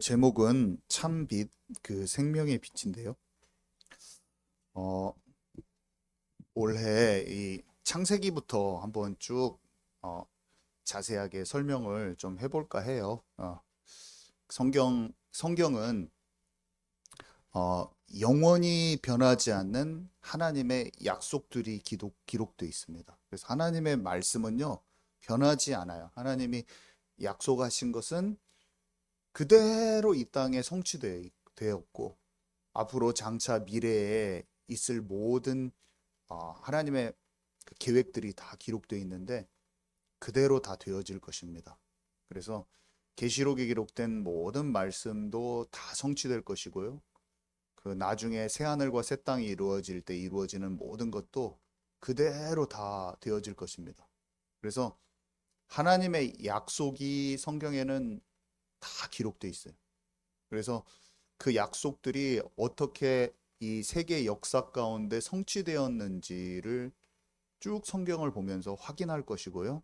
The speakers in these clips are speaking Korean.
제목은 참빛, 생명의 빛인데요. 어, 올해 이 창세기부터 한번 쭉 어, 자세하게 설명을 좀 해볼까 해요. 성경은 영원히 변하지 않는 하나님의 약속들이 기록되어 있습니다. 그래서 하나님의 말씀은요, 변하지 않아요. 하나님이 약속하신 것은 그대로 이 땅에 성취되었고, 앞으로 장차 미래에 있을 모든 하나님의 그 계획들이 다 기록되어 있는데 그대로 다 되어질 것입니다. 그래서 계시록에 기록된 모든 말씀도 다 성취될 것이고요. 그 나중에 새 하늘과 새 땅이 이루어질 때 이루어지는 모든 것도 그대로 다 되어질 것입니다. 그래서 하나님의 약속이 성경에는 다 기록되어 있어요. 그래서 그 약속들이 어떻게 이 세계 역사 가운데 성취되었는지를 쭉 성경을 보면서 확인할 것이고요.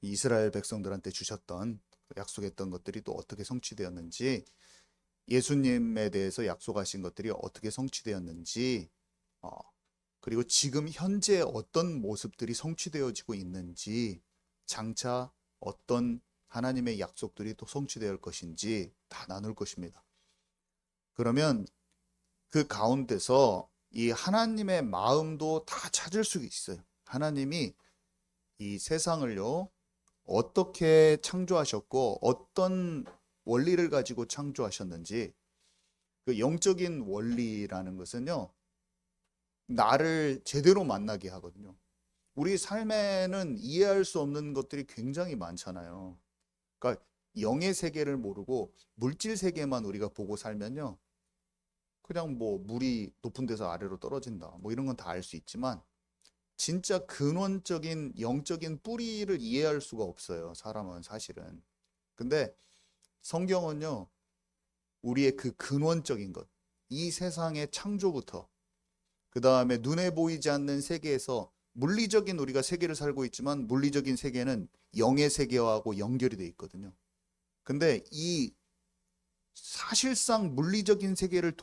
이스라엘 백성들한테 주셨던 약속했던 것들이 또 어떻게 성취되었는지, 예수님에 대해서 약속하신 것들이 어떻게 성취되었는지, 어, 그리고 지금 현재 어떤 모습들이 성취되어지고 있는지, 장차 어떤 하나님의 약속들이 또 성취될 것인지 다 나눌 것입니다. 그러면 그 가운데서 이 하나님의 마음도 다 찾을 수 있어요. 하나님이 이 세상을요, 어떻게 창조하셨고, 어떤 원리를 가지고 창조하셨는지, 그 영적인 원리라는 것은요, 나를 제대로 만나게 하거든요. 우리 삶에는 이해할 수 없는 것들이 굉장히 많잖아요. 그러니까 영의 세계를 모르고 물질 세계만 우리가 보고 살면요, 그냥 뭐 물이 높은 데서 아래로 떨어진다, 뭐 이런 건 다 알 수 있지만 진짜 근원적인 영적인 뿌리를 이해할 수가 없어요, 사람은 사실은. 근데 성경은요, 우리의 그 근원적인 것, 이 세상의 창조부터 그 다음에 눈에 보이지 않는 세계에서 물리적인 우리가 세계를 살고 있지만 물리적인 세계는 영의 세계하고 연결이 돼 있거든요. 근데 이 사실상 물리적인 세계를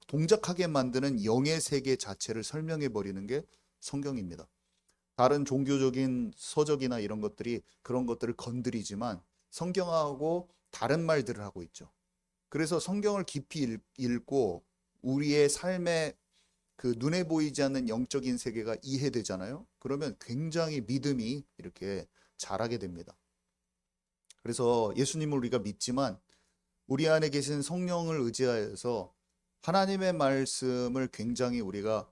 동작하게 만드는 영의 세계 자체를 설명해 버리는 게 성경입니다. 다른 종교적인 서적이나 이런 것들이 그런 것들을 건드리지만 성경하고 다른 말들을 하고 있죠. 그래서 성경을 깊이 읽고 우리의 삶의 그 눈에 보이지 않는 영적인 세계가 이해되잖아요. 그러면 굉장히 믿음이 이렇게 자라게 됩니다. 그래서 예수님을 우리가 믿지만 우리 안에 계신 성령을 의지하여서 하나님의 말씀을 굉장히 우리가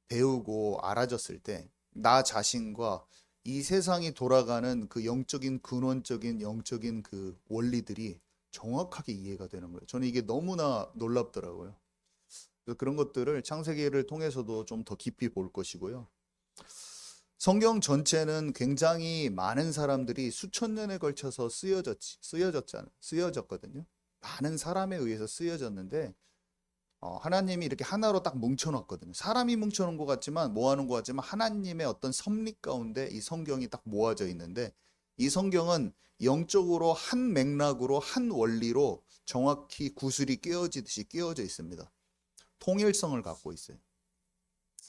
배우고 알아졌을 때 나 자신과 이 세상이 돌아가는 그 영적인 근원적인 영적인 그 원리들이 정확하게 이해가 되는 거예요. 저는 이게 너무나 놀랍더라고요. 그래서 그런 것들을 창세기를 통해서도 좀 더 깊이 볼 것이고요. 성경 전체는 굉장히 많은 사람들이 수천 년에 걸쳐서 쓰여졌거든요. 많은 사람에 의해서 쓰여졌는데 하나님이 이렇게 하나로 딱 뭉쳐놨거든요. 사람이 뭉쳐놓은 것 같지만 모아놓은 것 같지만 하나님의 어떤 섭리 가운데 이 성경이 딱 모아져 있는데 이 성경은 영적으로 한 맥락으로 한 원리로 정확히 구슬이 끼어지듯이 끼어져 있습니다. 통일성을 갖고 있어요.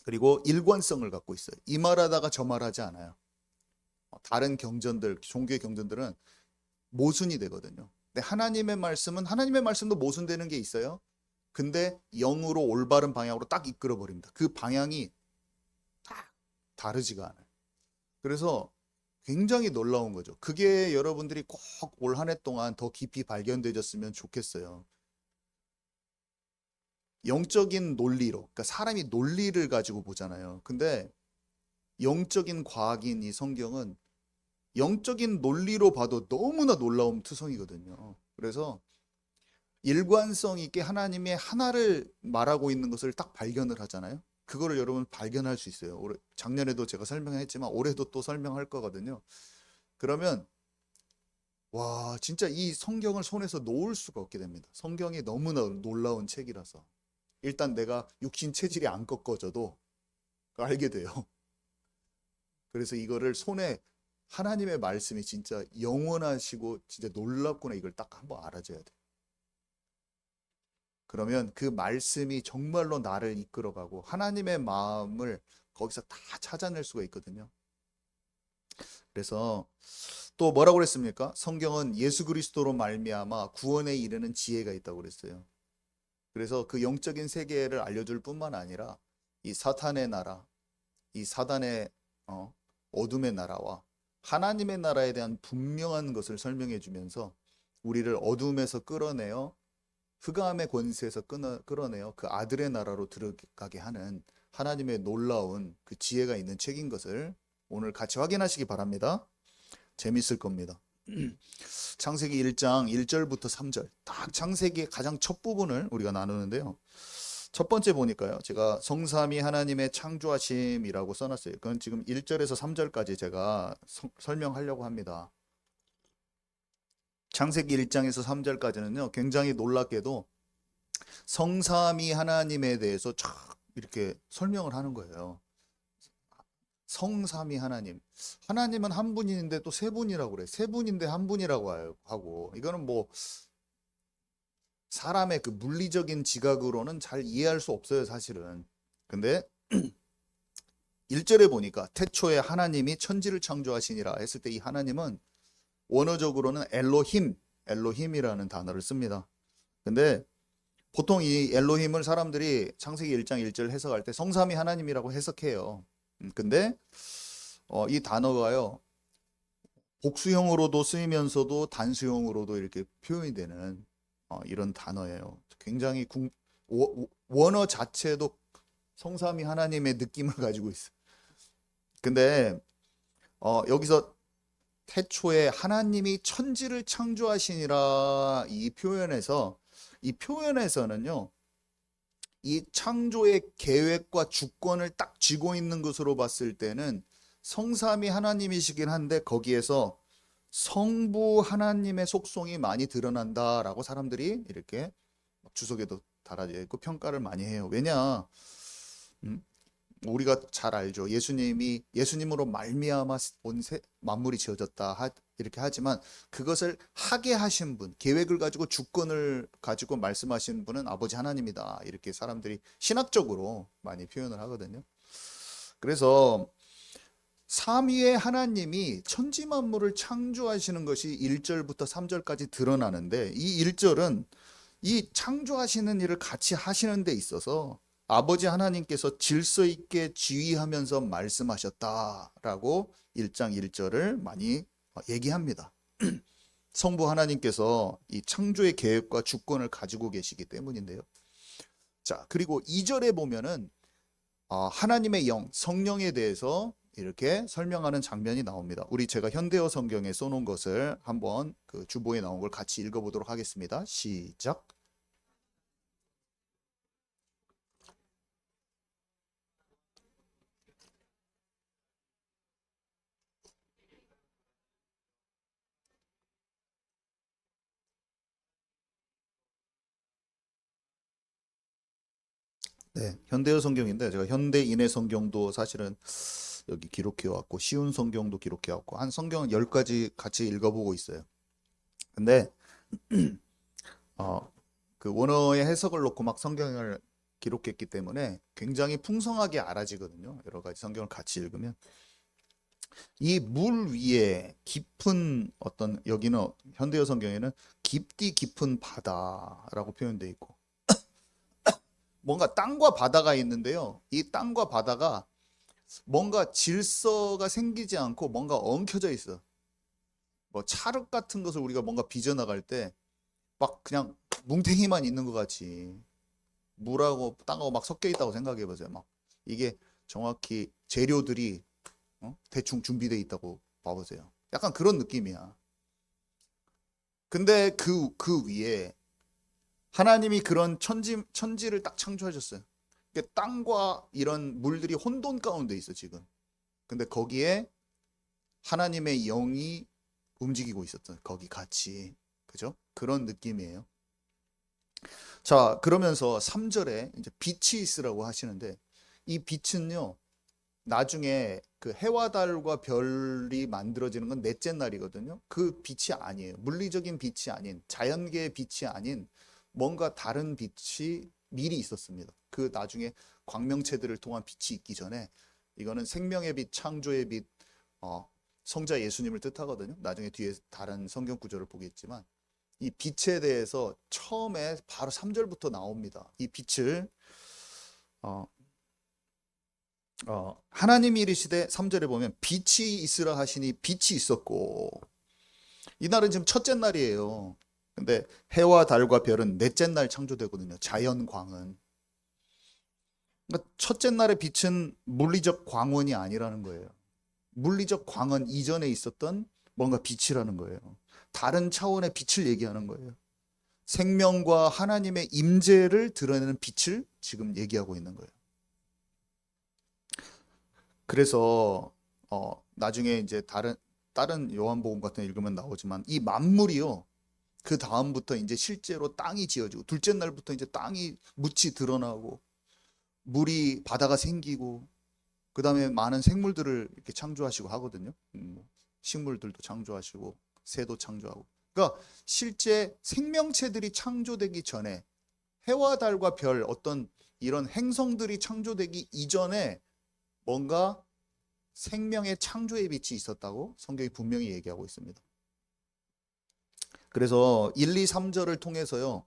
그리고 일관성을 갖고 있어요. 이 말하다가 저 말하지 않아요. 다른 경전들, 종교의 경전들은 모순이 되거든요. 근데 하나님의 말씀은 하나님의 말씀도 모순되는 게 있어요. 근데 영으로 올바른 방향으로 딱 이끌어 버립니다. 그 방향이 딱 다르지가 않아요. 그래서 굉장히 놀라운 거죠. 그게 여러분들이 꼭 올 한 해 동안 더 깊이 발견되셨으면 좋겠어요. 영적인 논리로, 그러니까 사람이 논리를 가지고 보잖아요. 근데 영적인 과학인 이 성경은 영적인 논리로 봐도 너무나 놀라운 투성이거든요. 그래서 일관성 있게 하나님의 하나를 말하고 있는 것을 딱 발견을 하잖아요. 그거를 여러분 발견할 수 있어요. 작년에도 제가 설명했지만 올해도 또 설명할 거거든요. 그러면 와, 진짜 이 성경을 손에서 놓을 수가 없게 됩니다. 성경이 너무나 놀라운 책이라서. 일단 내가 육신 체질이 안 꺾어져도 알게 돼요. 그래서 이거를 손에 하나님의 말씀이 진짜 영원하시고 진짜 놀랍구나, 이걸 딱 한번 알아줘야 돼. 그러면 그 말씀이 정말로 나를 이끌어가고 하나님의 마음을 거기서 다 찾아낼 수가 있거든요. 그래서 또 뭐라고 그랬습니까? 성경은 예수 그리스도로 말미암아 구원에 이르는 지혜가 있다고 그랬어요. 그래서 그 영적인 세계를 알려줄 뿐만 아니라 이 사탄의 나라, 이 사단의 어둠의 나라와 하나님의 나라에 대한 분명한 것을 설명해 주면서 우리를 어둠에서 끌어내어 흑암의 권세에서 끌어내어 그 아들의 나라로 들어가게 하는 하나님의 놀라운 그 지혜가 있는 책인 것을 오늘 같이 확인하시기 바랍니다. 재밌을 겁니다. 창세기 1장 1절부터 3절, 딱 창세기의 가장 첫 부분을 우리가 나누는데요. 첫 번째 보니까요, 제가 성삼위 하나님의 창조하심이라고 써놨어요. 그건 지금 1절에서 3절까지 제가 설명하려고 합니다. 창세기 1장에서 3절까지는요, 굉장히 놀랍게도 성삼위 하나님에 대해서 쫙 이렇게 설명을 하는 거예요. 성삼위 하나님. 하나님은 한 분인데 또 세 분이라고 그래. 세 분인데 한 분이라고 하고. 이거는 뭐 사람의 그 물리적인 지각으로는 잘 이해할 수 없어요, 사실은. 근데 1절에 보니까 태초에 하나님이 천지를 창조하시니라 했을 때 이 하나님은 원어적으로는 엘로힘이라는 단어를 씁니다. 근데 보통 이 엘로힘을 사람들이 창세기 1장 1절 해석할 때 성삼위 하나님이라고 해석해요. 근데 이 단어가요, 복수형으로도 쓰이면서도 단수형으로도 이렇게 표현이 되는 이런 단어예요. 굉장히 원어 자체도 성삼위 하나님의 느낌을 가지고 있어요. 근데 여기서 태초에 하나님이 천지를 창조하시니라 이 표현에서는요, 이 창조의 계획과 주권을 딱 쥐고 있는 것으로 봤을 때는 성삼위 하나님이시긴 한데 거기에서 성부 하나님의 속성이 많이 드러난다라고 사람들이 이렇게 주석에도 달아져 있고 평가를 많이 해요. 왜냐? 우리가 잘 알죠. 예수님으로 말미암아 온 만물이 지어졌다 이렇게 하지만 그것을 하게 하신 분, 계획을 가지고 주권을 가지고 말씀하신 분은 아버지 하나님이다. 이렇게 사람들이 신학적으로 많이 표현을 하거든요. 그래서 삼위의 하나님이 천지 만물을 창조하시는 것이 1절부터 3절까지 드러나는데 이 1절은 이 창조하시는 일을 같이 하시는 데 있어서 아버지 하나님께서 질서 있게 지휘하면서 말씀하셨다라고 1장 1절을 많이 얘기합니다. 성부 하나님께서 이 창조의 계획과 주권을 가지고 계시기 때문인데요. 자, 그리고 2절에 보면은 하나님의 영, 성령에 대해서 이렇게 설명하는 장면이 나옵니다. 제가 현대어 성경에 써놓은 것을 한번 그 주보에 나온 걸 같이 읽어보도록 하겠습니다. 시작. 네, 현대어 성경인데 제가 현대인의 성경도 사실은 여기 기록해 왔고 쉬운 성경도 기록해 왔고 한 성경은 10가지 같이 읽어보고 있어요. 근데 그 원어의 해석을 놓고 막 성경을 기록했기 때문에 굉장히 풍성하게 알아지거든요. 여러 가지 성경을 같이 읽으면 이 물 위에 깊은 어떤, 여기는 현대어 성경에는 깊디 깊은 바다라고 표현되어 있고 뭔가 땅과 바다가 있는데요. 이 땅과 바다가 뭔가 질서가 생기지 않고 뭔가 엉켜져 있어. 뭐 찰흙 같은 것을 우리가 뭔가 빚어나갈 때 막 그냥 뭉탱이만 있는 것 같이 물하고 땅하고 막 섞여 있다고 생각해 보세요. 막 이게 정확히 재료들이 대충 준비되어 있다고 봐보세요. 약간 그런 느낌이야. 근데 그 위에 하나님이 그런 천지를 딱 창조하셨어요. 땅과 이런 물들이 혼돈 가운데 있어 지금. 근데 거기에 하나님의 영이 움직이고 있었던 거기 같이, 그죠? 그런 느낌이에요. 자, 그러면서 3절에 이제 빛이 있으라고 하시는데 이 빛은요, 나중에 그 해와 달과 별이 만들어지는 건 넷째 날이거든요. 그 빛이 아니에요. 물리적인 빛이 아닌, 자연계의 빛이 아닌 뭔가 다른 빛이 미리 있었습니다. 그 나중에 광명체들을 통한 빛이 있기 전에 이거는 생명의 빛, 창조의 빛, 성자 예수님을 뜻하거든요. 나중에 뒤에 다른 성경 구절을 보겠지만 이 빛에 대해서 처음에 바로 3절부터 나옵니다. 이 빛을 어, 하나님이 이르시되 3절에 보면 빛이 있으라 하시니 빛이 있었고, 이날은 지금 첫째 날이에요. 근데 해와 달과 별은 넷째 날 창조되거든요. 자연광은. 그러니까 첫째 날의 빛은 물리적 광원이 아니라는 거예요. 물리적 광원 이전에 있었던 뭔가 빛이라는 거예요. 다른 차원의 빛을 얘기하는 거예요. 생명과 하나님의 임재를 드러내는 빛을 지금 얘기하고 있는 거예요. 그래서 나중에 이제 다른 요한복음 같은 거 읽으면 나오지만 이 만물이요. 그 다음부터 이제 실제로 땅이 지어지고 둘째 날부터 이제 땅이 묻이 드러나고 물이 바다가 생기고 그다음에 많은 생물들을 이렇게 창조하시고 하거든요. 식물들도 창조하시고 새도 창조하고. 그러니까 실제 생명체들이 창조되기 전에 해와 달과 별 어떤 이런 행성들이 창조되기 이전에 뭔가 생명의 창조의 빛이 있었다고 성경이 분명히 얘기하고 있습니다. 그래서 1, 2, 3절을 통해서요.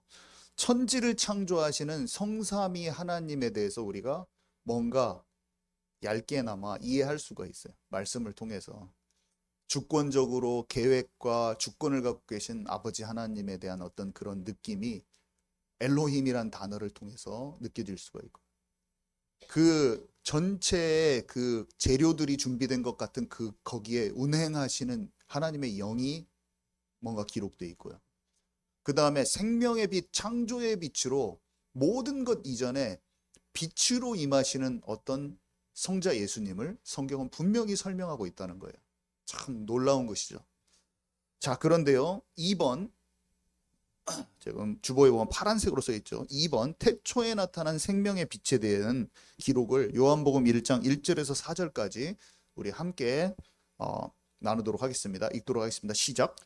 천지를 창조하시는 성삼위 하나님에 대해서 우리가 뭔가 얇게나마 이해할 수가 있어요. 말씀을 통해서. 주권적으로 계획과 주권을 갖고 계신 아버지 하나님에 대한 어떤 그런 느낌이 엘로힘이란 단어를 통해서 느껴질 수가 있고 그 전체의 그 재료들이 준비된 것 같은 그 거기에 운행하시는 하나님의 영이 뭔가 기록되어 있고요. 그 다음에 생명의 빛, 창조의 빛으로 모든 것 이전에 빛으로 임하시는 어떤 성자 예수님을 성경은 분명히 설명하고 있다는 거예요. 참 놀라운 것이죠. 자, 그런데요. 2번 지금 주보에 보면 파란색으로 써 있죠. 2번 태초에 나타난 생명의 빛에 대한 기록을 요한복음 1장 1절에서 4절까지 우리 함께 나누도록 하겠습니다. 읽도록 하겠습니다. 시작.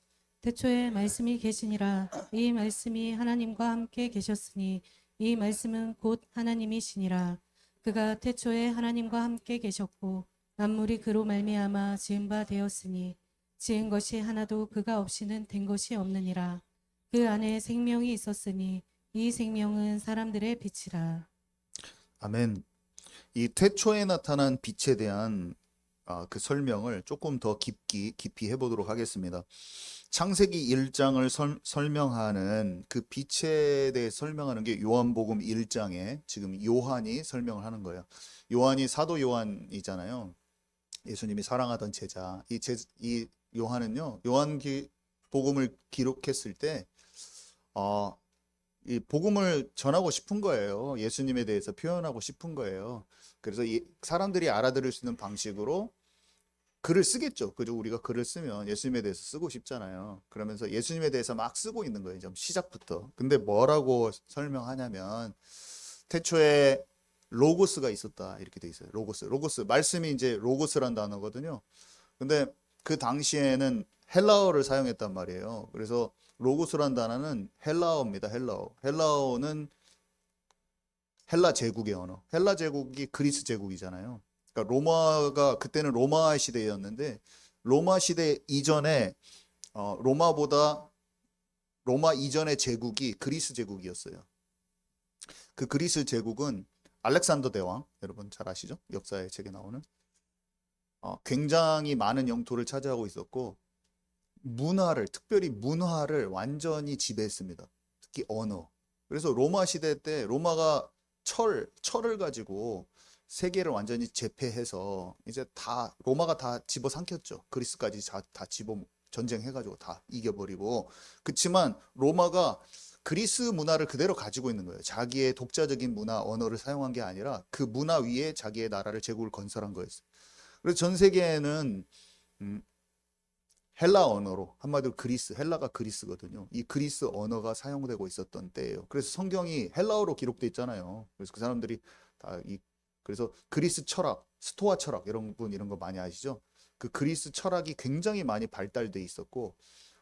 태초에 말씀이 계시니라. 이 말씀이 하나님과 함께 계셨으니 이 말씀은 곧 하나님이시니라. 그가 태초에 하나님과 함께 계셨고 만물이 그로 말미암아 지은 바 되었으니 지은 것이 하나도 그가 없이는 된 것이 없느니라. 그 안에 생명이 있었으니 이 생명은 사람들의 빛이라. 아멘. 이 태초에 나타난 빛에 대한 그 설명을 조금 더 깊이 해보도록 하겠습니다. 창세기 1장을 설명하는 그 빛에 대해 설명하는 게 요한복음 1장에 지금 요한이 설명을 하는 거예요. 요한이 사도 요한이잖아요. 예수님이 사랑하던 제자. 이 요한은요. 복음을 기록했을 때 이 복음을 전하고 싶은 거예요. 예수님에 대해서 표현하고 싶은 거예요. 그래서 사람들이 알아들을 수 있는 방식으로 글을 쓰겠죠. 그죠? 우리가 글을 쓰면 예수님에 대해서 쓰고 싶잖아요. 그러면서 예수님에 대해서 막 쓰고 있는 거예요. 좀 시작부터. 근데 뭐라고 설명하냐면 태초에 로고스가 있었다. 이렇게 돼 있어요. 로고스. 말씀이 이제 로고스란 단어거든요. 근데 그 당시에는 헬라어를 사용했단 말이에요. 그래서 로고스란 단어는 헬라어입니다. 헬라어는 헬라 제국의 언어. 헬라 제국이 그리스 제국이잖아요. 그러니까 로마가 그때는 로마 시대였는데 로마 시대 이전에 로마 이전의 제국이 그리스 제국이었어요. 그 그리스 제국은 알렉산더 대왕, 여러분 잘 아시죠? 역사의 책에 나오는 굉장히 많은 영토를 차지하고 있었고 특별히 문화를 완전히 지배했습니다. 특히 언어. 그래서 로마 시대 때 로마가 철을 가지고 세계를 완전히 제패해서 이제 로마가 다 집어삼켰죠. 그리스까지 다 집어 전쟁해가지고 다 이겨버리고. 그치만 로마가 그리스 문화를 그대로 가지고 있는 거예요. 자기의 독자적인 문화, 언어를 사용한 게 아니라 그 문화 위에 자기의 나라를 제국을 건설한 거였어요. 그래서 전 세계에는 헬라 언어로 한마디로 헬라가 그리스거든요. 이 그리스 언어가 사용되고 있었던 때예요. 그래서 성경이 헬라어로 기록돼 있잖아요. 그래서 그 사람들이 다 그래서 그리스 철학, 스토아 철학 이런 거 많이 아시죠? 그 그리스 철학이 굉장히 많이 발달돼 있었고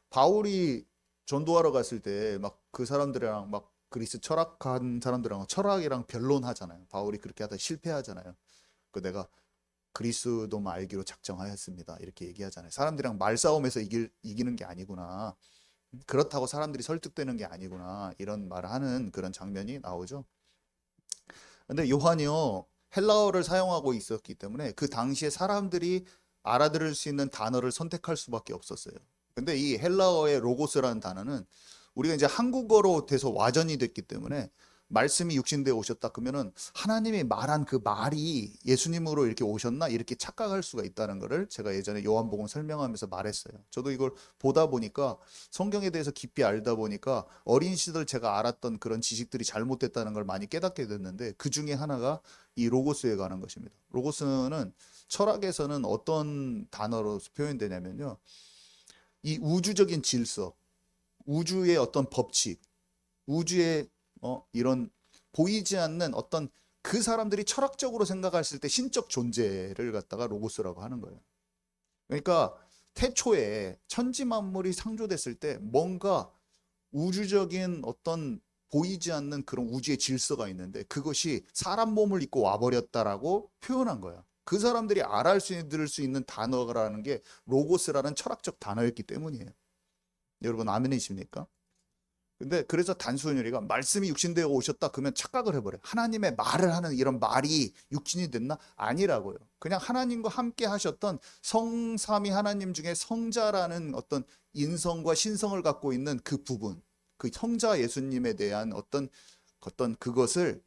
바울이 전도하러 갔을 때 막 그 사람들이랑 막 그리스 철학한 사람들이랑 철학이랑 변론하잖아요. 바울이 그렇게 하다 실패하잖아요. 그 내가 그리스도 알기로 작정하였습니다. 이렇게 얘기하잖아요. 사람들이랑 말싸움에서 이기는 게 아니구나. 그렇다고 사람들이 설득되는 게 아니구나. 이런 말을 하는 그런 장면이 나오죠. 근데 요한이요, 헬라어를 사용하고 있었기 때문에 그 당시에 사람들이 알아들을 수 있는 단어를 선택할 수밖에 없었어요. 근데 이 헬라어의 로고스라는 단어는 우리가 이제 한국어로 돼서 와전이 됐기 때문에 말씀이 육신되어 오셨다 그러면은 하나님이 말한 그 말이 예수님으로 이렇게 오셨나 이렇게 착각할 수가 있다는 것을 제가 예전에 요한복음 설명하면서 말했어요. 저도 이걸 보다 보니까 성경에 대해서 깊이 알다 보니까 어린 시절 제가 알았던 그런 지식들이 잘못됐다는 걸 많이 깨닫게 됐는데 그 중에 하나가 이 로고스에 관한 것입니다. 로고스는 철학에서는 어떤 단어로 표현되냐면요, 이 우주적인 질서, 우주의 어떤 법칙, 우주의 이런 보이지 않는 어떤 그 사람들이 철학적으로 생각했을 때 신적 존재를 갖다가 로고스라고 하는 거예요. 그러니까 태초에 천지 만물이 창조됐을 때 뭔가 우주적인 어떤 보이지 않는 그런 우주의 질서가 있는데 그것이 사람 몸을 입고 와버렸다라고 표현한 거야. 그 사람들이 알아들을 수 있는 단어라는 게 로고스라는 철학적 단어였기 때문이에요. 여러분 아멘이십니까? 근데 그래서 단순유리가 말씀이 육신되어 오셨다 그러면 착각을 해버려요. 하나님의 말을 하는 이런 말이 육신이 됐나? 아니라고요. 그냥 하나님과 함께 하셨던 성삼위 하나님 중에 성자라는 어떤 인성과 신성을 갖고 있는 그 부분, 그 성자 예수님에 대한 어떤 그것을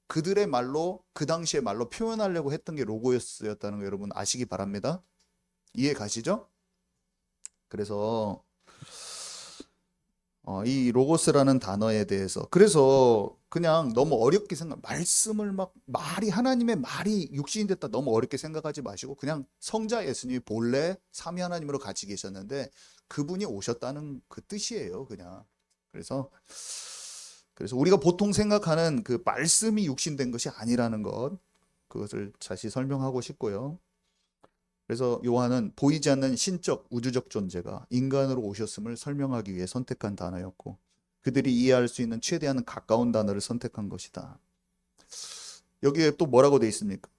그들의 말로 그 당시의 말로 표현하려고 했던 게 로고스였다는 거 여러분 아시기 바랍니다. 이해 가시죠? 그래서 이 로고스라는 단어에 대해서 그래서 그냥 너무 어렵게 말씀을 막 말이 하나님의 말이 육신이 됐다 너무 어렵게 생각하지 마시고 그냥 성자 예수님이 본래 삼위 하나님으로 같이 계셨는데 그분이 오셨다는 그 뜻이에요. 그냥 그래서 우리가 보통 생각하는 그 말씀이 육신된 것이 아니라는 것 그것을 다시 설명하고 싶고요. 그래서 요한은 보이지 않는 신적 우주적 존재가 인간으로 오셨음을 설명하기 위해 선택한 단어였고 그들이 이해할 수 있는 최대한 가까운 단어를 선택한 것이다. 여기에 또 뭐라고 돼 있습니까?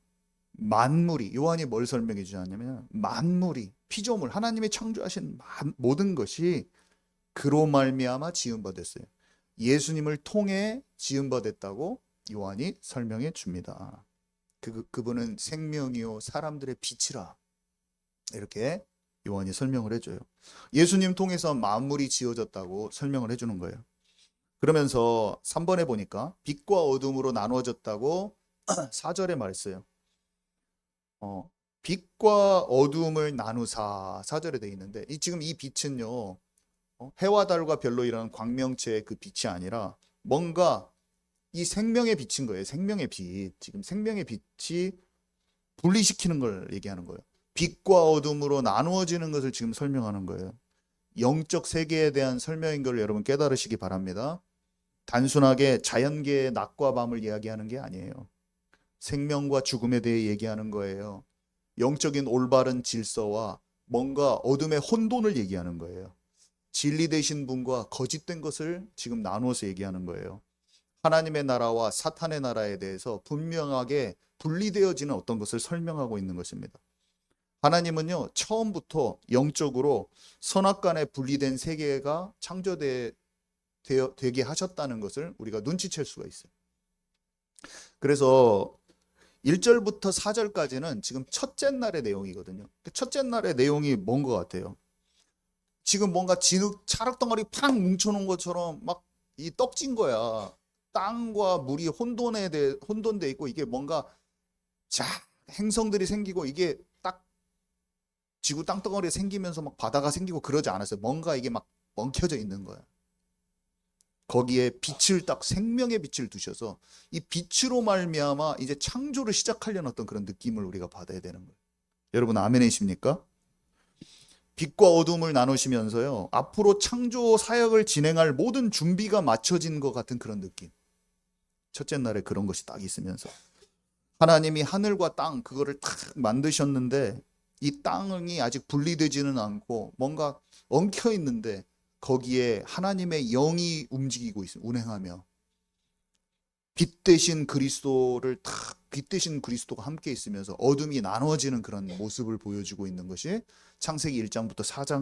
만물이 요한이 뭘 설명해 주냐면 만물이 피조물 하나님이 창조하신 모든 것이 그로 말미암아 지은 바 됐어요. 예수님을 통해 지은 바 됐다고 요한이 설명해 줍니다. 그분은 생명이요 사람들의 빛이라. 이렇게 요한이 설명을 해줘요. 예수님 통해서 만물이 지어졌다고 설명을 해주는 거예요. 그러면서 3번에 보니까 빛과 어둠으로 나누어졌다고 4절에 말했어요. 빛과 어둠을 나누사 4절에 되어 있는데 지금 이 빛은요 해와 달과 별로 일어나는 광명체의 그 빛이 아니라 뭔가 이 생명의 빛인 거예요. 생명의 빛. 지금 생명의 빛이 분리시키는 걸 얘기하는 거예요. 빛과 어둠으로 나누어지는 것을 지금 설명하는 거예요. 영적 세계에 대한 설명인 걸 여러분 깨달으시기 바랍니다. 단순하게 자연계의 낮과 밤을 이야기하는 게 아니에요. 생명과 죽음에 대해 얘기하는 거예요. 영적인 올바른 질서와 뭔가 어둠의 혼돈을 얘기하는 거예요. 진리 되신 분과 거짓된 것을 지금 나누어서 얘기하는 거예요. 하나님의 나라와 사탄의 나라에 대해서 분명하게 분리되어지는 어떤 것을 설명하고 있는 것입니다. 하나님은요 처음부터 영적으로 선악간에 분리된 세계가 창조되게 하셨다는 것을 우리가 눈치챌 수가 있어요. 그래서 1절부터 4절까지는 지금 첫째 날의 내용이거든요. 첫째 날의 내용이 뭔 것 같아요? 지금 뭔가 진흙 찰흙덩어리 팍 뭉쳐놓은 것처럼 막 이 떡진 거야. 땅과 물이 혼돈돼 있고 이게 뭔가 행성들이 생기고 이게 딱 지구 땅덩어리가 생기면서 막 바다가 생기고 그러지 않았어요. 뭔가 이게 막 엉켜져 있는 거야. 거기에 빛을 딱 생명의 빛을 두셔서 이 빛으로 말미암아 이제 창조를 시작하려는 어떤 그런 느낌을 우리가 받아야 되는 거예요. 여러분 아멘이십니까? 빛과 어둠을 나누시면서요 앞으로 창조 사역을 진행할 모든 준비가 맞춰진 것 같은 그런 느낌. 첫째 날에 그런 것이 딱 있으면서 하나님이 하늘과 땅 그거를 탁 만드셨는데 이 땅이 아직 분리되지는 않고 뭔가 엉켜 있는데 거기에 하나님의 영이 움직이고 있어요. 운행하며 빛 대신 그리스도를 탁 빛 대신 그리스도가 함께 있으면서 어둠이 나눠지는 그런 모습을 보여주고 있는 것이 창세기 1장부터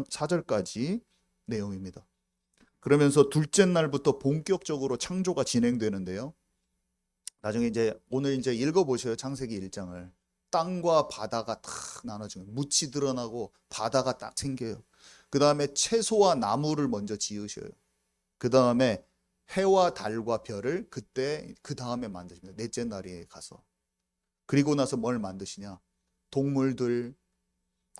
4절까지 내용입니다. 그러면서 둘째 날부터 본격적으로 창조가 진행되는데요. 나중에 이제 오늘 이제 읽어보셔요. 창세기 1장을. 땅과 바다가 탁 나눠지면 묻이 드러나고 바다가 딱 생겨요. 그 다음에 채소와 나무를 먼저 지으셔요. 그 다음에 해와 달과 별을 그때 그 다음에 만드십니다. 넷째 날에 가서. 그리고 나서 뭘 만드시냐? 동물들,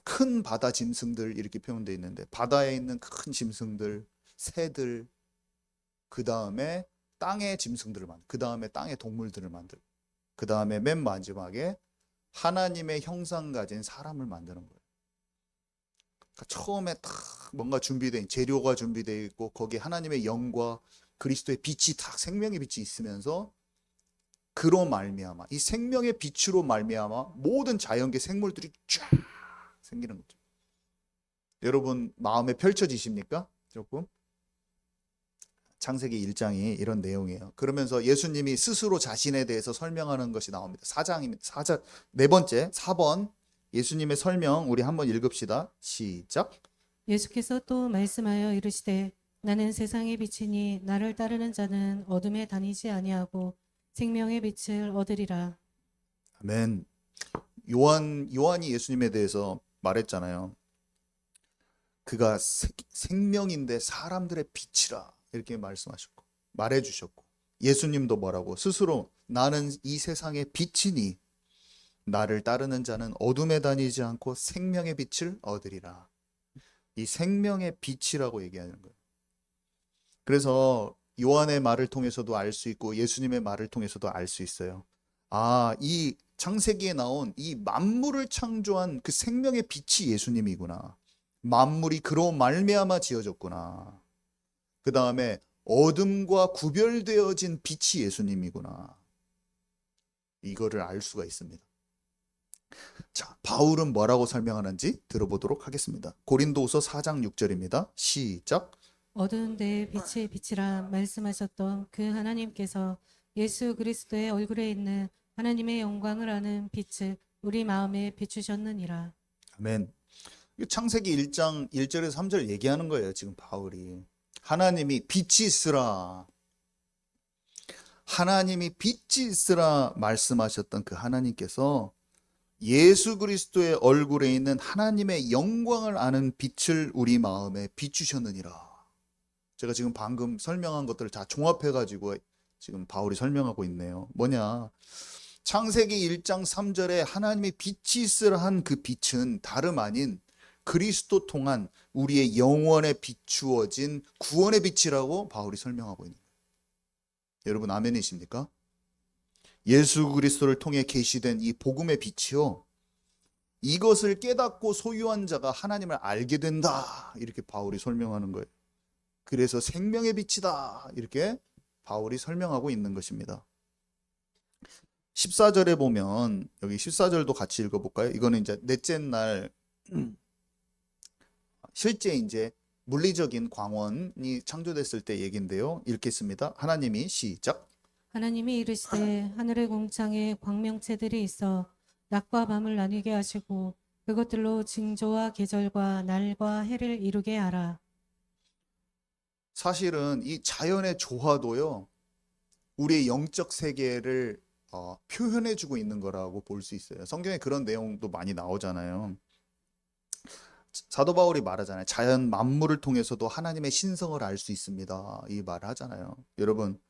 큰 바다 짐승들 이렇게 표현되어 있는데 바다에 있는 큰 짐승들, 새들, 그 다음에 땅의 짐승들을 만들, 그 다음에 땅의 동물들을 만들, 그 다음에 맨 마지막에 하나님의 형상 가진 사람을 만드는 거예요. 그러니까 처음에 딱 뭔가 준비된 재료가 준비되어 있고 거기에 하나님의 영과 그리스도의 빛이 딱 생명의 빛이 있으면서 그로 말미암아 이 생명의 빛으로 말미암아 모든 자연계 생물들이 쫙 생기는 거죠. 여러분 마음에 펼쳐지십니까? 조금? 창세기 1장이 이런 내용이에요. 그러면서 예수님이 스스로 자신에 대해서 설명하는 것이 나옵니다. 4장입니다. 4장 네 번째 4번 예수님의 설명 우리 한번 읽읍시다. 시작. 예수께서 또 말씀하여 이르시되 나는 세상의 빛이니 나를 따르는 자는 어둠에 다니지 아니하고 생명의 빛을 얻으리라. 아멘. 요한이 예수님에 대해서 말했잖아요. 그가 생명인데 사람들의 빛이라 이렇게 말씀하셨고 말해주셨고 예수님도 뭐라고 스스로 나는 이 세상의 빛이니 나를 따르는 자는 어둠에 다니지 않고 생명의 빛을 얻으리라. 이 생명의 빛이라고 얘기하는 거예요. 그래서 요한의 말을 통해서도 알 수 있고 예수님의 말을 통해서도 알 수 있어요. 아, 이 창세기에 나온 이 만물을 창조한 그 생명의 빛이 예수님이구나. 만물이 그로 말미암아 지어졌구나. 그 다음에 어둠과 구별되어진 빛이 예수님이구나. 이거를 알 수가 있습니다. 자, 바울은 뭐라고 설명하는지 들어보도록 하겠습니다. 고린도후서 4장 6절입니다. 시작. 어두운 데에 빛의 빛이라 말씀하셨던 그 하나님께서 예수 그리스도의 얼굴에 있는 하나님의 영광을 아는 빛을 우리 마음에 비추셨느니라. 아멘. 창세기 1장 1절에서 3절 얘기하는 거예요. 지금 바울이. 하나님이 빛이 있으라. 하나님이 빛이 있으라 말씀하셨던 그 하나님께서 예수 그리스도의 얼굴에 있는 하나님의 영광을 아는 빛을 우리 마음에 비추셨느니라. 제가 지금 방금 설명한 것들을 다 종합해가지고 지금 바울이 설명하고 있네요. 뭐냐? 창세기 1장 3절에 하나님의 빛이 있으라 한 그 빛은 다름 아닌 그리스도 통한 우리의 영원에 비추어진 구원의 빛이라고 바울이 설명하고 있는 거예요. 여러분 아멘이십니까? 예수 그리스도를 통해 계시된 이 복음의 빛이요. 이것을 깨닫고 소유한 자가 하나님을 알게 된다. 이렇게 바울이 설명하는 거예요. 그래서 생명의 빛이다. 이렇게 바울이 설명하고 있는 것입니다. 14절에 보면 여기 14절도 같이 읽어볼까요? 이거는 이제 넷째 날 실제 이제 물리적인 광원이 창조됐을 때 얘기인데요. 읽겠습니다. 하나님이 시작. 하나님이 이르시되 하늘의 공창에 광명체들이 있어 낮과 밤을 나뉘게 하시고 그것들로 징조와 계절과 날과 해를 이루게 하라. 사실은 이 자연의 조화도요. 우리의 영적 세계를 표현해주고 있는 거라고 볼 수 있어요. 성경에 그런 내용도 많이 나오잖아요. 사도 바울이 말하잖아요. 자연 만물을 통해서도 하나님의 신성을 알 수 있습니다. 이 말을 하잖아요. 여러분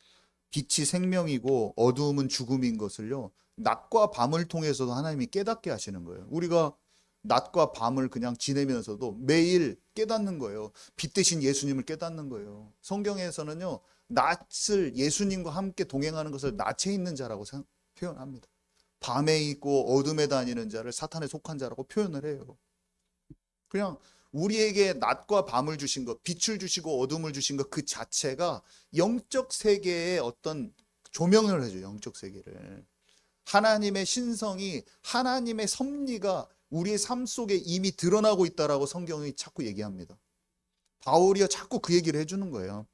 빛이 생명이고 어두움은 죽음인 것을요. 낮과 밤을 통해서도 하나님이 깨닫게 하시는 거예요. 우리가 낮과 밤을 그냥 지내면서도 매일 깨닫는 거예요. 빛 대신 예수님을 깨닫는 거예요. 성경에서는요. 낮을 예수님과 함께 동행하는 것을 낮에 있는 자라고 표현합니다. 밤에 있고 어둠에 다니는 자를 사탄에 속한 자라고 표현을 해요. 그냥 우리에게 낮과 밤을 주신 것, 빛을 주시고 어둠을 주신 것 그 자체가 영적 세계의 어떤 조명을 해줘요. 영적 세계를. 하나님의 신성이, 하나님의 섭리가 우리의 삶 속에 이미 드러나고 있다라고 성경이 자꾸 얘기합니다. 바울이야 자꾸 그 얘기를 해주는 거예요.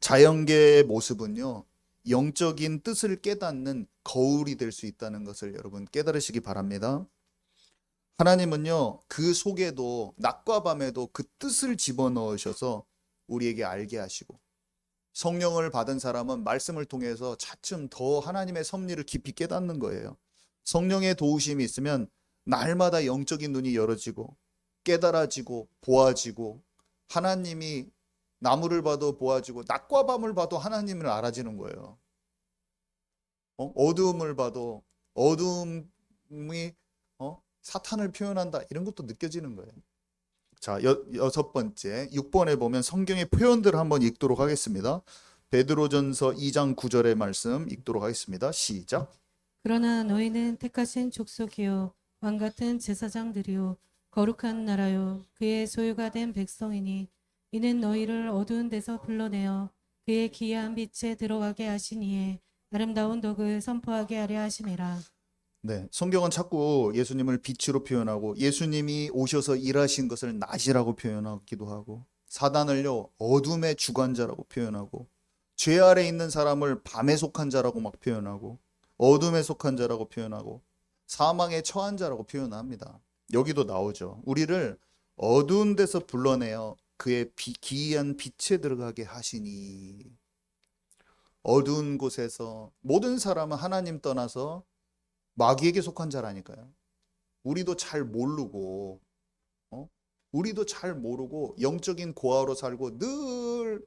자연계의 모습은요, 영적인 뜻을 깨닫는 거울이 될 수 있다는 것을 여러분 깨달으시기 바랍니다. 하나님은요, 그 속에도 낮과 밤에도 그 뜻을 집어넣으셔서 우리에게 알게 하시고, 성령을 받은 사람은 말씀을 통해서 차츰 더 하나님의 섭리를 깊이 깨닫는 거예요. 성령의 도우심이 있으면 날마다 영적인 눈이 열어지고 깨달아지고 보아지고, 하나님이 나무를 봐도 보아지고 낮과 밤을 봐도 하나님을 알아지는 거예요. 어두움을 봐도 어두움이 사탄을 표현한다, 이런 것도 느껴지는 거예요. 자, 여섯 번째 6번에 보면 성경의 표현들을 한번 읽도록 하겠습니다. 베드로전서 2장 9절의 말씀 읽도록 하겠습니다. 시작. 그러나 너희는 택하신 족속이요 왕 같은 제사장들이요 거룩한 나라요 그의 소유가 된 백성이니 이는 너희를 어두운 데서 불러내어 그의 기이한 빛에 들어가게 하시니에 아름다운 덕을 선포하게 하려 하심이라. 네, 성경은 자꾸 예수님을 빛으로 표현하고 예수님이 오셔서 일하신 것을 낮이라고 표현하기도 하고, 사단을요 어둠의 주관자라고 표현하고, 죄 아래 있는 사람을 밤에 속한 자라고 막 표현하고, 어둠에 속한 자라고 표현하고, 사망에 처한 자라고 표현합니다. 여기도 나오죠. 우리를 어두운 데서 불러내어 그의 기이한 빛에 들어가게 하시니. 어두운 곳에서 모든 사람은 하나님 떠나서 마귀에게 속한 자라니까요. 우리도 잘 모르고, 우리도 잘 모르고 영적인 고아로 살고 늘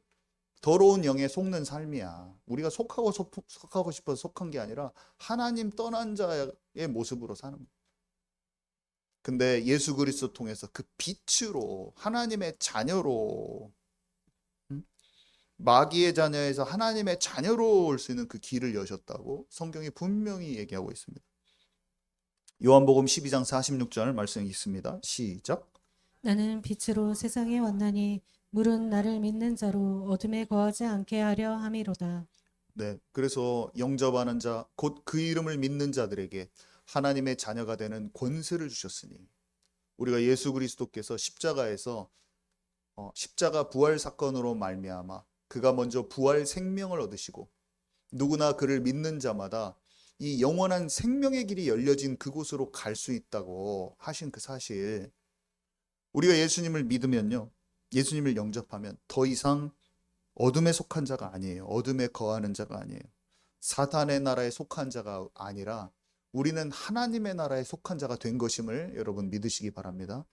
더러운 영에 속는 삶이야. 우리가 속하고 싶어서 속한 게 아니라 하나님 떠난 자의 모습으로 사는 거야. 근데 예수 그리스도 통해서 그 빛으로 하나님의 자녀로, 마귀의 자녀에서 하나님의 자녀로 올 수 있는 그 길을 여셨다고 성경이 분명히 얘기하고 있습니다. 요한복음 12장 46절 말씀 있습니다. 시작. 나는 빛으로 세상에 왔나니 물은 나를 믿는 자로 어둠에 거하지 않게 하려 함이로다. 네, 그래서 영접하는 자, 곧 그 이름을 믿는 자들에게 하나님의 자녀가 되는 권세를 주셨으니, 우리가 예수 그리스도께서 십자가에서 십자가 부활 사건으로 말미암아 그가 먼저 부활 생명을 얻으시고, 누구나 그를 믿는 자마다 이 영원한 생명의 길이 열려진 그곳으로 갈 수 있다고 하신 그 사실, 우리가 예수님을 믿으면요, 예수님을 영접하면 더 이상 어둠에 속한 자가 아니에요. 어둠에 거하는 자가 아니에요. 사탄의 나라에 속한 자가 아니라 우리는 하나님의 나라에 속한 자가 된 것임을 여러분 믿으시기 바랍니다.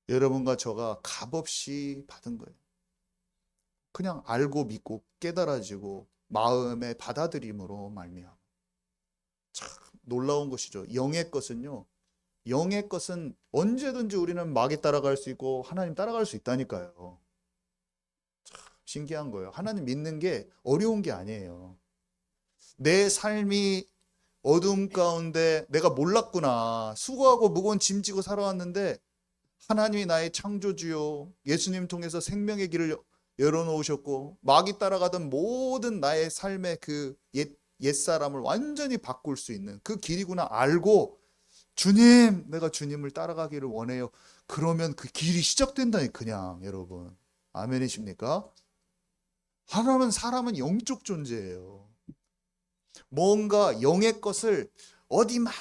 여러분과 저가 값없이 받은 거예요. 그냥 알고 믿고 깨달아지고 마음의 받아들임으로 말미암아. 참 놀라운 것이죠. 영의 것은요, 영의 것은 언제든지 우리는 마귀 따라갈 수 있고 하나님 따라갈 수 있다니까요. 참 신기한 거예요. 하나님 믿는 게 어려운 게 아니에요. 내 삶이 어둠 가운데 내가 몰랐구나, 수고하고 무거운 짐 지고 살아왔는데 하나님이 나의 창조주요, 예수님 통해서 생명의 길을 열어놓으셨고 마귀 따라가던 모든 나의 삶의 그 옛사람을 완전히 바꿀 수 있는 그 길이구나 알고, 주님, 내가 주님을 따라가기를 원해요. 그러면 그 길이 시작된다니, 그냥. 여러분 아멘이십니까? 사람은 영적 존재예요. 뭔가 영의 것을 어디 막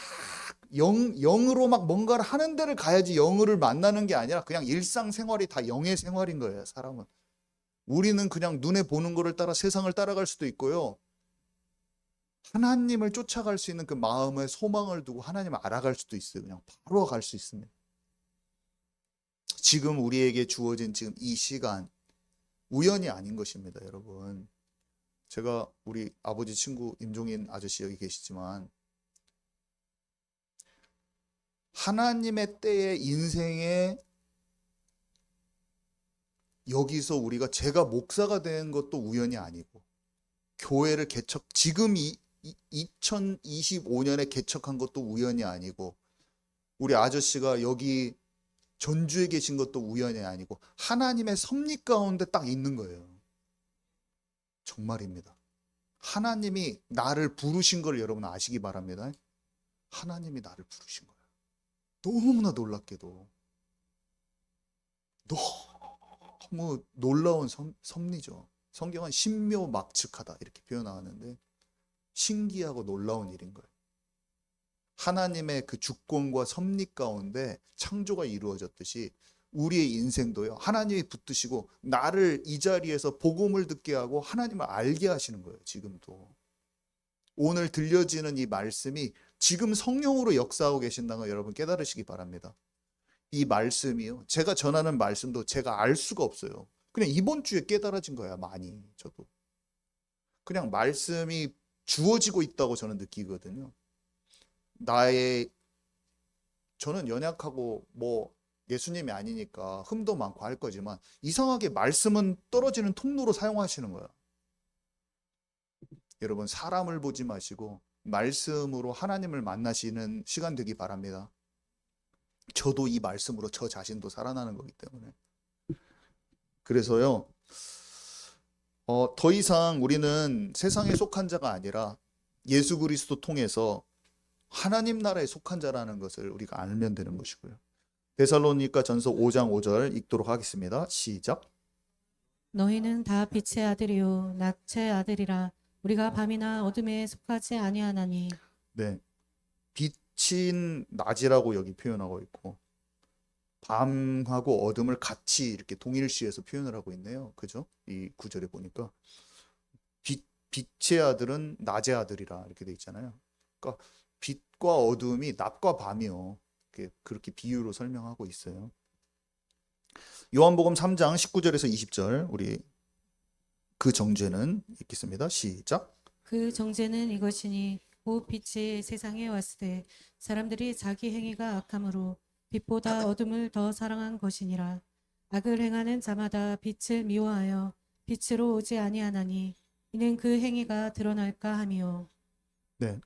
영으로 막 뭔가를 하는 데를 가야지 영을 만나는 게 아니라 그냥 일상생활이 다 영의 생활인 거예요. 사람은. 우리는 그냥 눈에 보는 거를 따라 세상을 따라갈 수도 있고요, 하나님을 쫓아갈 수 있는 그 마음의 소망을 두고 하나님을 알아갈 수도 있어요. 그냥 바로 갈 수 있습니다. 지금 우리에게 주어진 지금 이 시간 우연이 아닌 것입니다. 여러분, 제가 우리 아버지 친구 임종인 아저씨 여기 계시지만, 하나님의 때에 인생에 여기서 우리가, 제가 목사가 된 것도 우연이 아니고, 교회를 지금 2025년에 개척한 것도 우연이 아니고, 우리 아저씨가 여기 전주에 계신 것도 우연이 아니고 하나님의 섭리 가운데 딱 있는 거예요. 정말입니다. 하나님이 나를 부르신 걸 여러분 아시기 바랍니다. 하나님이 나를 부르신 거예요. 너무나 놀랍게도 너무 놀라운 섭리죠. 성경은 신묘막측하다 이렇게 표현하는데 신기하고 놀라운 일인 거예요. 하나님의 그 주권과 섭리 가운데 창조가 이루어졌듯이 우리의 인생도요. 하나님이 붙드시고 나를 이 자리에서 복음을 듣게 하고 하나님을 알게 하시는 거예요. 지금도. 오늘 들려지는 이 말씀이 지금 성령으로 역사하고 계신다는 걸 여러분 깨달으시기 바랍니다. 이 말씀이요. 제가 전하는 말씀도 제가 알 수가 없어요. 그냥 이번 주에 깨달아진 거야, 많이. 저도. 그냥 말씀이 주어지고 있다고 저는 느끼거든요. 저는 연약하고 예수님이 아니니까 흠도 많고 할 거지만 이상하게 말씀은 떨어지는 통로로 사용하시는 거야. 여러분 사람을 보지 마시고 말씀으로 하나님을 만나시는 시간 되기 바랍니다. 저도 이 말씀으로 저 자신도 살아나는 거기 때문에. 그래서요, 더 이상 우리는 세상에 속한 자가 아니라 예수 그리스도 통해서 하나님 나라에 속한 자라는 것을 우리가 알면 되는 것이고요. 데살로니가 전서 5장 5절 읽도록 하겠습니다. 시작. 너희는 다 빛의 아들이요 낮의 아들이라. 우리가 밤이나 어둠에 속하지 아니하나니. 네, 빛인 낮이라고 여기 표현하고 있고 밤하고 어둠을 같이 이렇게 동일시해서 표현을 하고 있네요. 그죠? 이 구절에 보니까 빛의 아들은 낮의 아들이라 이렇게 돼 있잖아요. 그러니까 빛과 어둠이 낮과 밤이요. 그렇게 비유로 설명하고 있어요. 요한복음 3장 19절에서 20절 우리 그 정죄는 읽겠습니다. 시작. 그 정죄는 이것이니 곧 빛이 세상에 왔을 때 사람들이 자기 행위가 악함으로 빛보다 어둠을 더 사랑한 것이니라. 악을 행하는 자마다 빛을 미워하여 빛으로 오지 아니하나니 이는 그 행위가 드러날까 함이요. 네.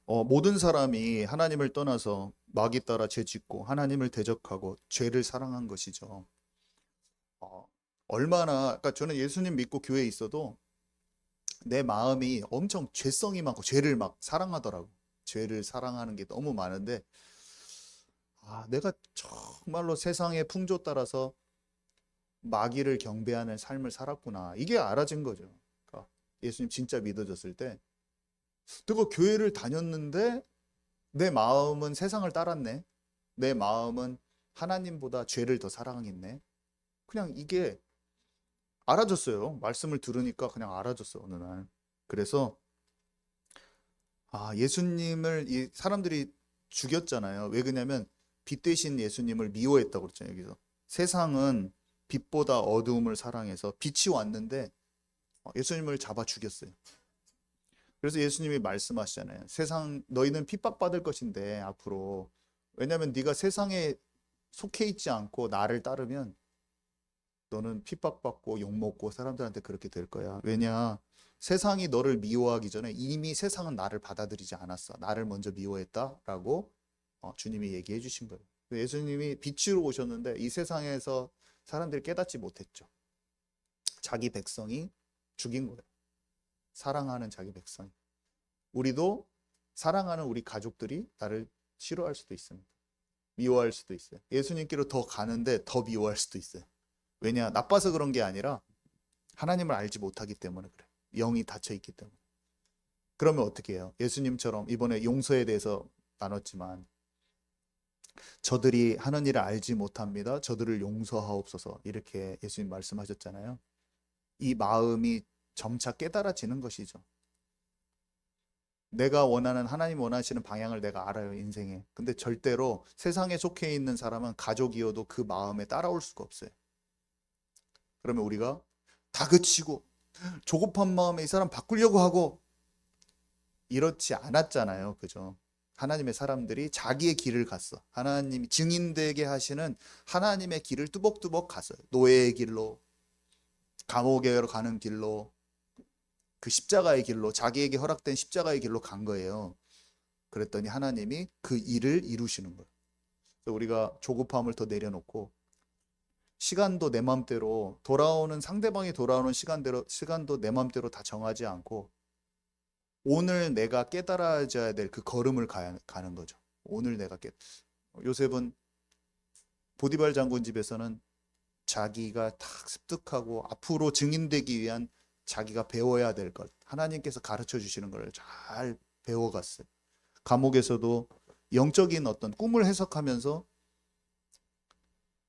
모든 사람이 하나님을 떠나서 마귀 따라 죄짓고 하나님을 대적하고 죄를 사랑한 것이죠. 그러니까 저는 예수님 믿고 교회에 있어도 내 마음이 엄청 죄성이 많고 죄를 막 사랑하더라고. 죄를 사랑하는 게 너무 많은데 내가 정말로 세상의 풍조 따라서 마귀를 경배하는 삶을 살았구나. 이게 알아진 거죠. 그러니까 예수님 진짜 믿어졌을 때 내가 교회를 다녔는데 내 마음은 세상을 따랐네. 내 마음은 하나님보다 죄를 더 사랑했네. 그냥 이게 알아졌어요. 말씀을 들으니까 그냥 알아졌어, 어느 날. 그래서 예수님을 이 사람들이 죽였잖아요. 왜 그러냐면 빛 대신 예수님을 미워했다고 그랬잖아요. 여기서 세상은 빛보다 어두움을 사랑해서 빛이 왔는데 예수님을 잡아 죽였어요. 그래서 예수님이 말씀하시잖아요. 세상 너희는 핍박받을 것인데 앞으로. 왜냐하면 네가 세상에 속해 있지 않고 나를 따르면 너는 핍박받고 욕먹고 사람들한테 그렇게 될 거야. 왜냐? 세상이 너를 미워하기 전에 이미 세상은 나를 받아들이지 않았어. 나를 먼저 미워했다라고 주님이 얘기해 주신 거예요. 예수님이 빛으로 오셨는데 이 세상에서 사람들이 깨닫지 못했죠. 자기 백성이 죽인 거예요. 사랑하는 자기 백성이. 우리도 사랑하는 우리 가족들이 나를 싫어할 수도 있습니다. 미워할 수도 있어요. 예수님께로 더 가는데 더 미워할 수도 있어요. 왜냐? 나빠서 그런 게 아니라 하나님을 알지 못하기 때문에 그래. 영이 닫혀 있기 때문에. 그러면 어떻게 해요? 예수님처럼 이번에 용서에 대해서 나눴지만 저들이 하는 일을 알지 못합니다. 저들을 용서하옵소서. 이렇게 예수님 말씀하셨잖아요. 이 마음이 점차 깨달아지는 것이죠. 내가 원하는 하나님 원하시는 방향을 내가 알아요, 인생에. 근데 절대로 세상에 속해 있는 사람은 가족이어도 그 마음에 따라올 수가 없어요. 그러면 우리가 다그치고 조급한 마음에 이 사람 바꾸려고 하고 이렇지 않았잖아요. 그죠? 하나님의 사람들이 자기의 길을 갔어. 하나님이 증인되게 하시는 하나님의 길을 뚜벅뚜벅 갔어요. 노예의 길로, 감옥에 가는 길로, 그 십자가의 길로, 자기에게 허락된 십자가의 길로 간 거예요. 그랬더니 하나님이 그 일을 이루시는 거예요. 그래서 우리가 조급함을 더 내려놓고 시간도 내 맘대로 돌아오는 상대방이 돌아오는 시간도 내 맘대로 다 정하지 않고 오늘 내가 깨달아져야 될 그 걸음을 가는 거죠. 오늘 내가 요셉은 보디발 장군 집에서는 자기가 탁 습득하고 앞으로 증인되기 위한 자기가 배워야 될 것, 하나님께서 가르쳐 주시는 걸 잘 배워갔어요. 감옥에서도 영적인 어떤 꿈을 해석하면서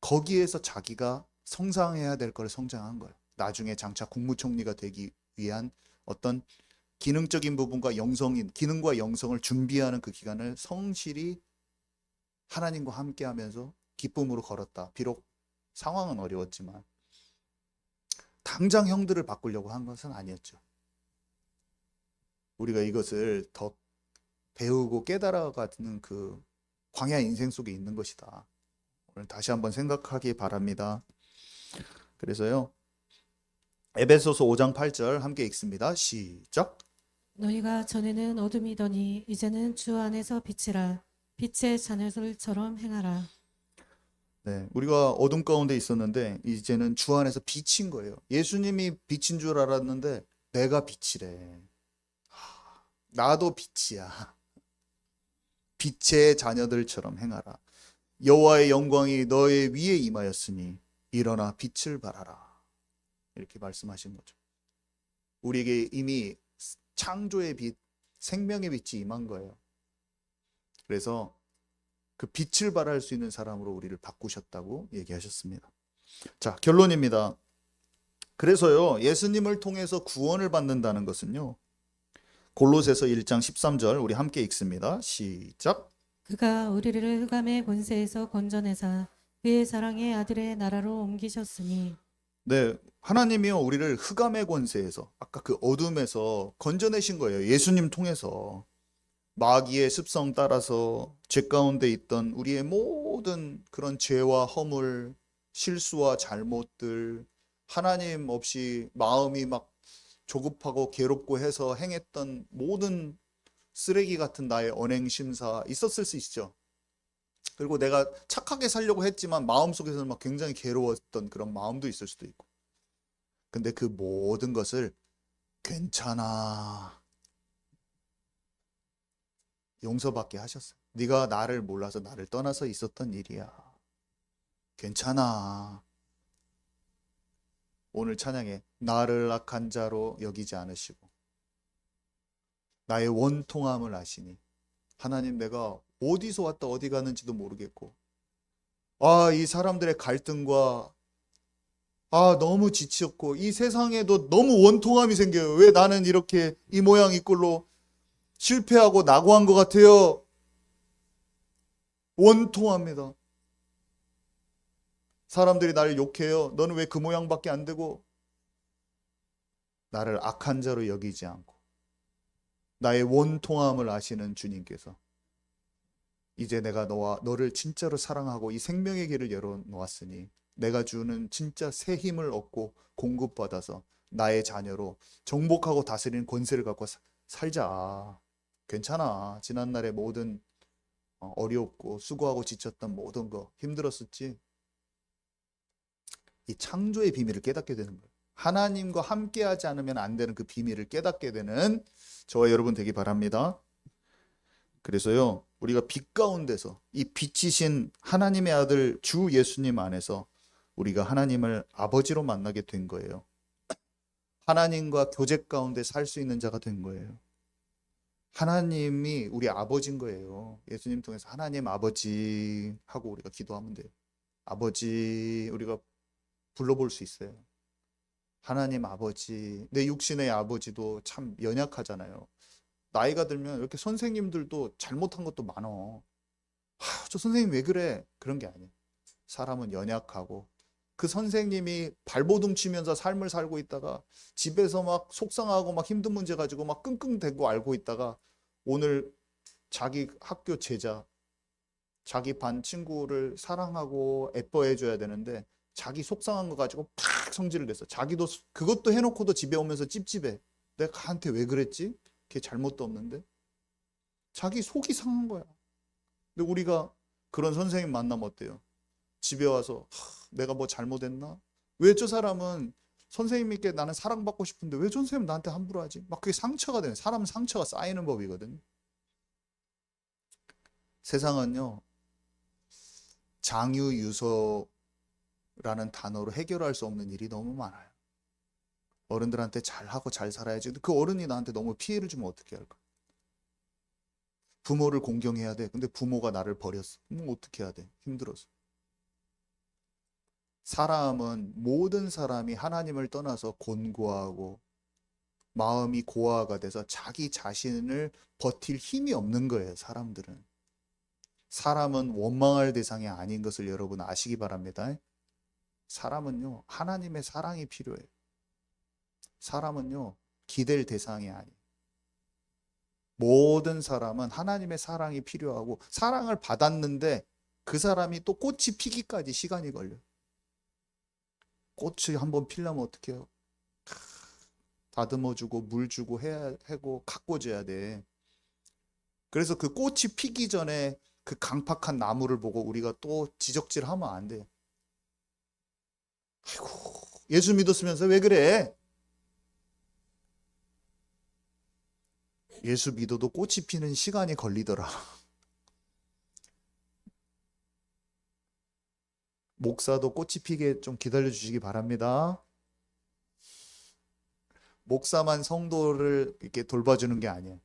거기에서 자기가 성장해야 될 걸 성장한 거예요. 나중에 장차 국무총리가 되기 위한 어떤 기능적인 부분과 영성인, 기능과 영성을 준비하는 그 기간을 성실히 하나님과 함께하면서 기쁨으로 걸었다. 비록 상황은 어려웠지만 당장 형들을 바꾸려고 한 것은 아니었죠. 우리가 이것을 더 배우고 깨달아가는 그 광야 인생 속에 있는 것이다. 오늘 다시 한번 생각하기 바랍니다. 그래서요, 에베소서 5장 8절 함께 읽습니다. 시작. 너희가 전에는 어둠이더니 이제는 주 안에서 빛이라. 빛의 자녀들처럼 행하라. 네, 우리가 어둠 가운데 있었는데 이제는 주 안에서 빛인 거예요. 예수님이 빛인 줄 알았는데 내가 빛이래. 나도 빛이야. 빛의 자녀들처럼 행하라. 여호와의 영광이 너의 위에 임하였으니 일어나 빛을 발하라. 이렇게 말씀하신 거죠. 우리에게 이미 창조의 빛, 생명의 빛이 임한 거예요. 그래서 그 빛을 발할 수 있는 사람으로 우리를 바꾸셨다고 얘기하셨습니다. 자, 결론입니다. 그래서요, 예수님을 통해서 구원을 받는다는 것은요, 골로새서 1장 13절 우리 함께 읽습니다. 시작. 그가 우리를 흑암의 권세에서 건져내사 그의 사랑의 아들의 나라로 옮기셨으니. 네, 하나님이요 우리를 흑암의 권세에서, 아까 그 어둠에서 건져내신 거예요. 예수님 통해서. 마귀의 습성 따라서 죄 가운데 있던 우리의 모든 그런 죄와 허물, 실수와 잘못들, 하나님 없이 마음이 막 조급하고 괴롭고 해서 행했던 모든 쓰레기 같은 나의 언행 심사 있었을 수 있죠. 그리고 내가 착하게 살려고 했지만 마음속에서는 막 굉장히 괴로웠던 그런 마음도 있을 수도 있고. 근데 그 모든 것을 괜찮아, 용서받게 하셨어요. 네가 나를 몰라서 나를 떠나서 있었던 일이야. 괜찮아. 오늘 찬양에 나를 악한 자로 여기지 않으시고 나의 원통함을 아시니. 하나님, 내가 어디서 왔다 어디 가는지도 모르겠고 이 사람들의 갈등과 너무 지쳤고 이 세상에도 너무 원통함이 생겨요. 왜 나는 이렇게 이 모양 이 꼴로 실패하고 낙오한 것 같아요. 원통합니다. 사람들이 나를 욕해요. 너는 왜 그 모양밖에 안 되고. 나를 악한 자로 여기지 않고 나의 원통함을 아시는 주님께서 이제 내가 너를 진짜로 사랑하고 이 생명의 길을 열어놓았으니 내가 주는 진짜 새 힘을 얻고 공급받아서 나의 자녀로 정복하고 다스리는 권세를 갖고 살자. 괜찮아. 지난날의 모든 어렵고 수고하고 지쳤던 모든 거 힘들었었지. 이 창조의 비밀을 깨닫게 되는 거예요. 하나님과 함께하지 않으면 안 되는 그 비밀을 깨닫게 되는 저와 여러분 되기 바랍니다. 그래서요, 우리가 빛 가운데서 이 빛이신 하나님의 아들 주 예수님 안에서 우리가 하나님을 아버지로 만나게 된 거예요. 하나님과 교제 가운데 살 수 있는 자가 된 거예요. 하나님이 우리 아버지인 거예요. 예수님 통해서 하나님 아버지 하고 우리가 기도하면 돼요. 아버지 우리가 불러볼 수 있어요. 하나님 아버지. 내 육신의 아버지도 참 연약하잖아요. 나이가 들면 이렇게 선생님들도 잘못한 것도 많어. 저 선생님 왜 그래? 그런 게 아니에요. 사람은 연약하고 그 선생님이 발버둥 치면서 삶을 살고 있다가 집에서 막 속상하고 막 힘든 문제 가지고 막 끙끙대고 앓고 있다가 오늘 자기 학교 제자, 자기 반 친구를 사랑하고 예뻐해 줘야 되는데 자기 속상한 거 가지고 팍 성질을 냈어. 자기도 그것도 해놓고도 집에 오면서 찝찝해. 내가 걔한테 왜 그랬지? 걔 잘못도 없는데. 자기 속이 상한 거야. 근데 우리가 그런 선생님 만나면 어때요? 집에 와서 내가 뭐 잘못했나? 왜 저 사람은 선생님께 나는 사랑받고 싶은데 왜 선생님 나한테 함부로 하지? 막 그게 상처가 되는, 사람은 상처가 쌓이는 법이거든. 세상은요, 장유유서라는 단어로 해결할 수 없는 일이 너무 많아요. 어른들한테 잘하고 잘 살아야지. 근데 그 어른이 나한테 너무 피해를 주면 어떻게 할까? 부모를 공경해야 돼. 근데 부모가 나를 버렸어. 그럼 어떻게 해야 돼? 힘들어서. 사람은, 모든 사람이 하나님을 떠나서 곤고하고 마음이 고아가 돼서 자기 자신을 버틸 힘이 없는 거예요, 사람들은. 사람은 원망할 대상이 아닌 것을 여러분 아시기 바랍니다. 사람은요, 하나님의 사랑이 필요해요. 사람은요, 기댈 대상이 아니에요. 모든 사람은 하나님의 사랑이 필요하고, 사랑을 받았는데 그 사람이 또 꽃이 피기까지 시간이 걸려요. 꽃이 한번 피려면 어떻게 해요? 다듬어주고 물 주고 해야 하고 가꿔줘야 돼. 그래서 그 꽃이 피기 전에 그 강팍한 나무를 보고 우리가 또 지적질하면 안 돼요. 아이고, 예수 믿었으면서 왜 그래? 예수 믿어도 꽃이 피는 시간이 걸리더라. 목사도 꽃이 피게 좀 기다려 주시기 바랍니다. 목사만 성도를 이렇게 돌봐주는 게 아니에요.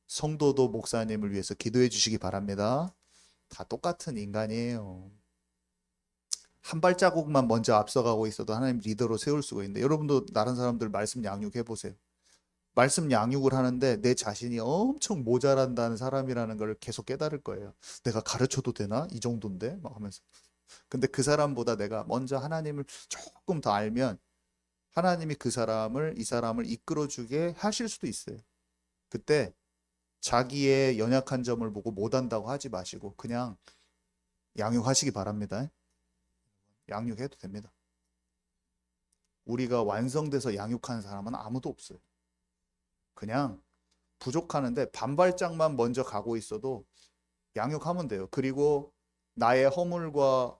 성도도 목사님을 위해서 기도해 주시기 바랍니다. 다 똑같은 인간이에요. 한 발자국만 먼저 앞서가고 있어도 하나님 리더로 세울 수가 있는데, 여러분도 다른 사람들 말씀 양육해 보세요. 말씀 양육을 하는데 내 자신이 엄청 모자란다는 사람이라는 걸 계속 깨달을 거예요. 내가 가르쳐도 되나? 이 정도인데? 막 하면서. 근데 그 사람보다 내가 먼저 하나님을 조금 더 알면 하나님이 그 사람을, 이 사람을 이끌어주게 하실 수도 있어요. 그때 자기의 연약한 점을 보고 못한다고 하지 마시고 그냥 양육하시기 바랍니다. 양육해도 됩니다. 우리가 완성돼서 양육하는 사람은 아무도 없어요. 그냥 부족하는데 반발짝만 먼저 가고 있어도 양육하면 돼요. 그리고 나의 허물과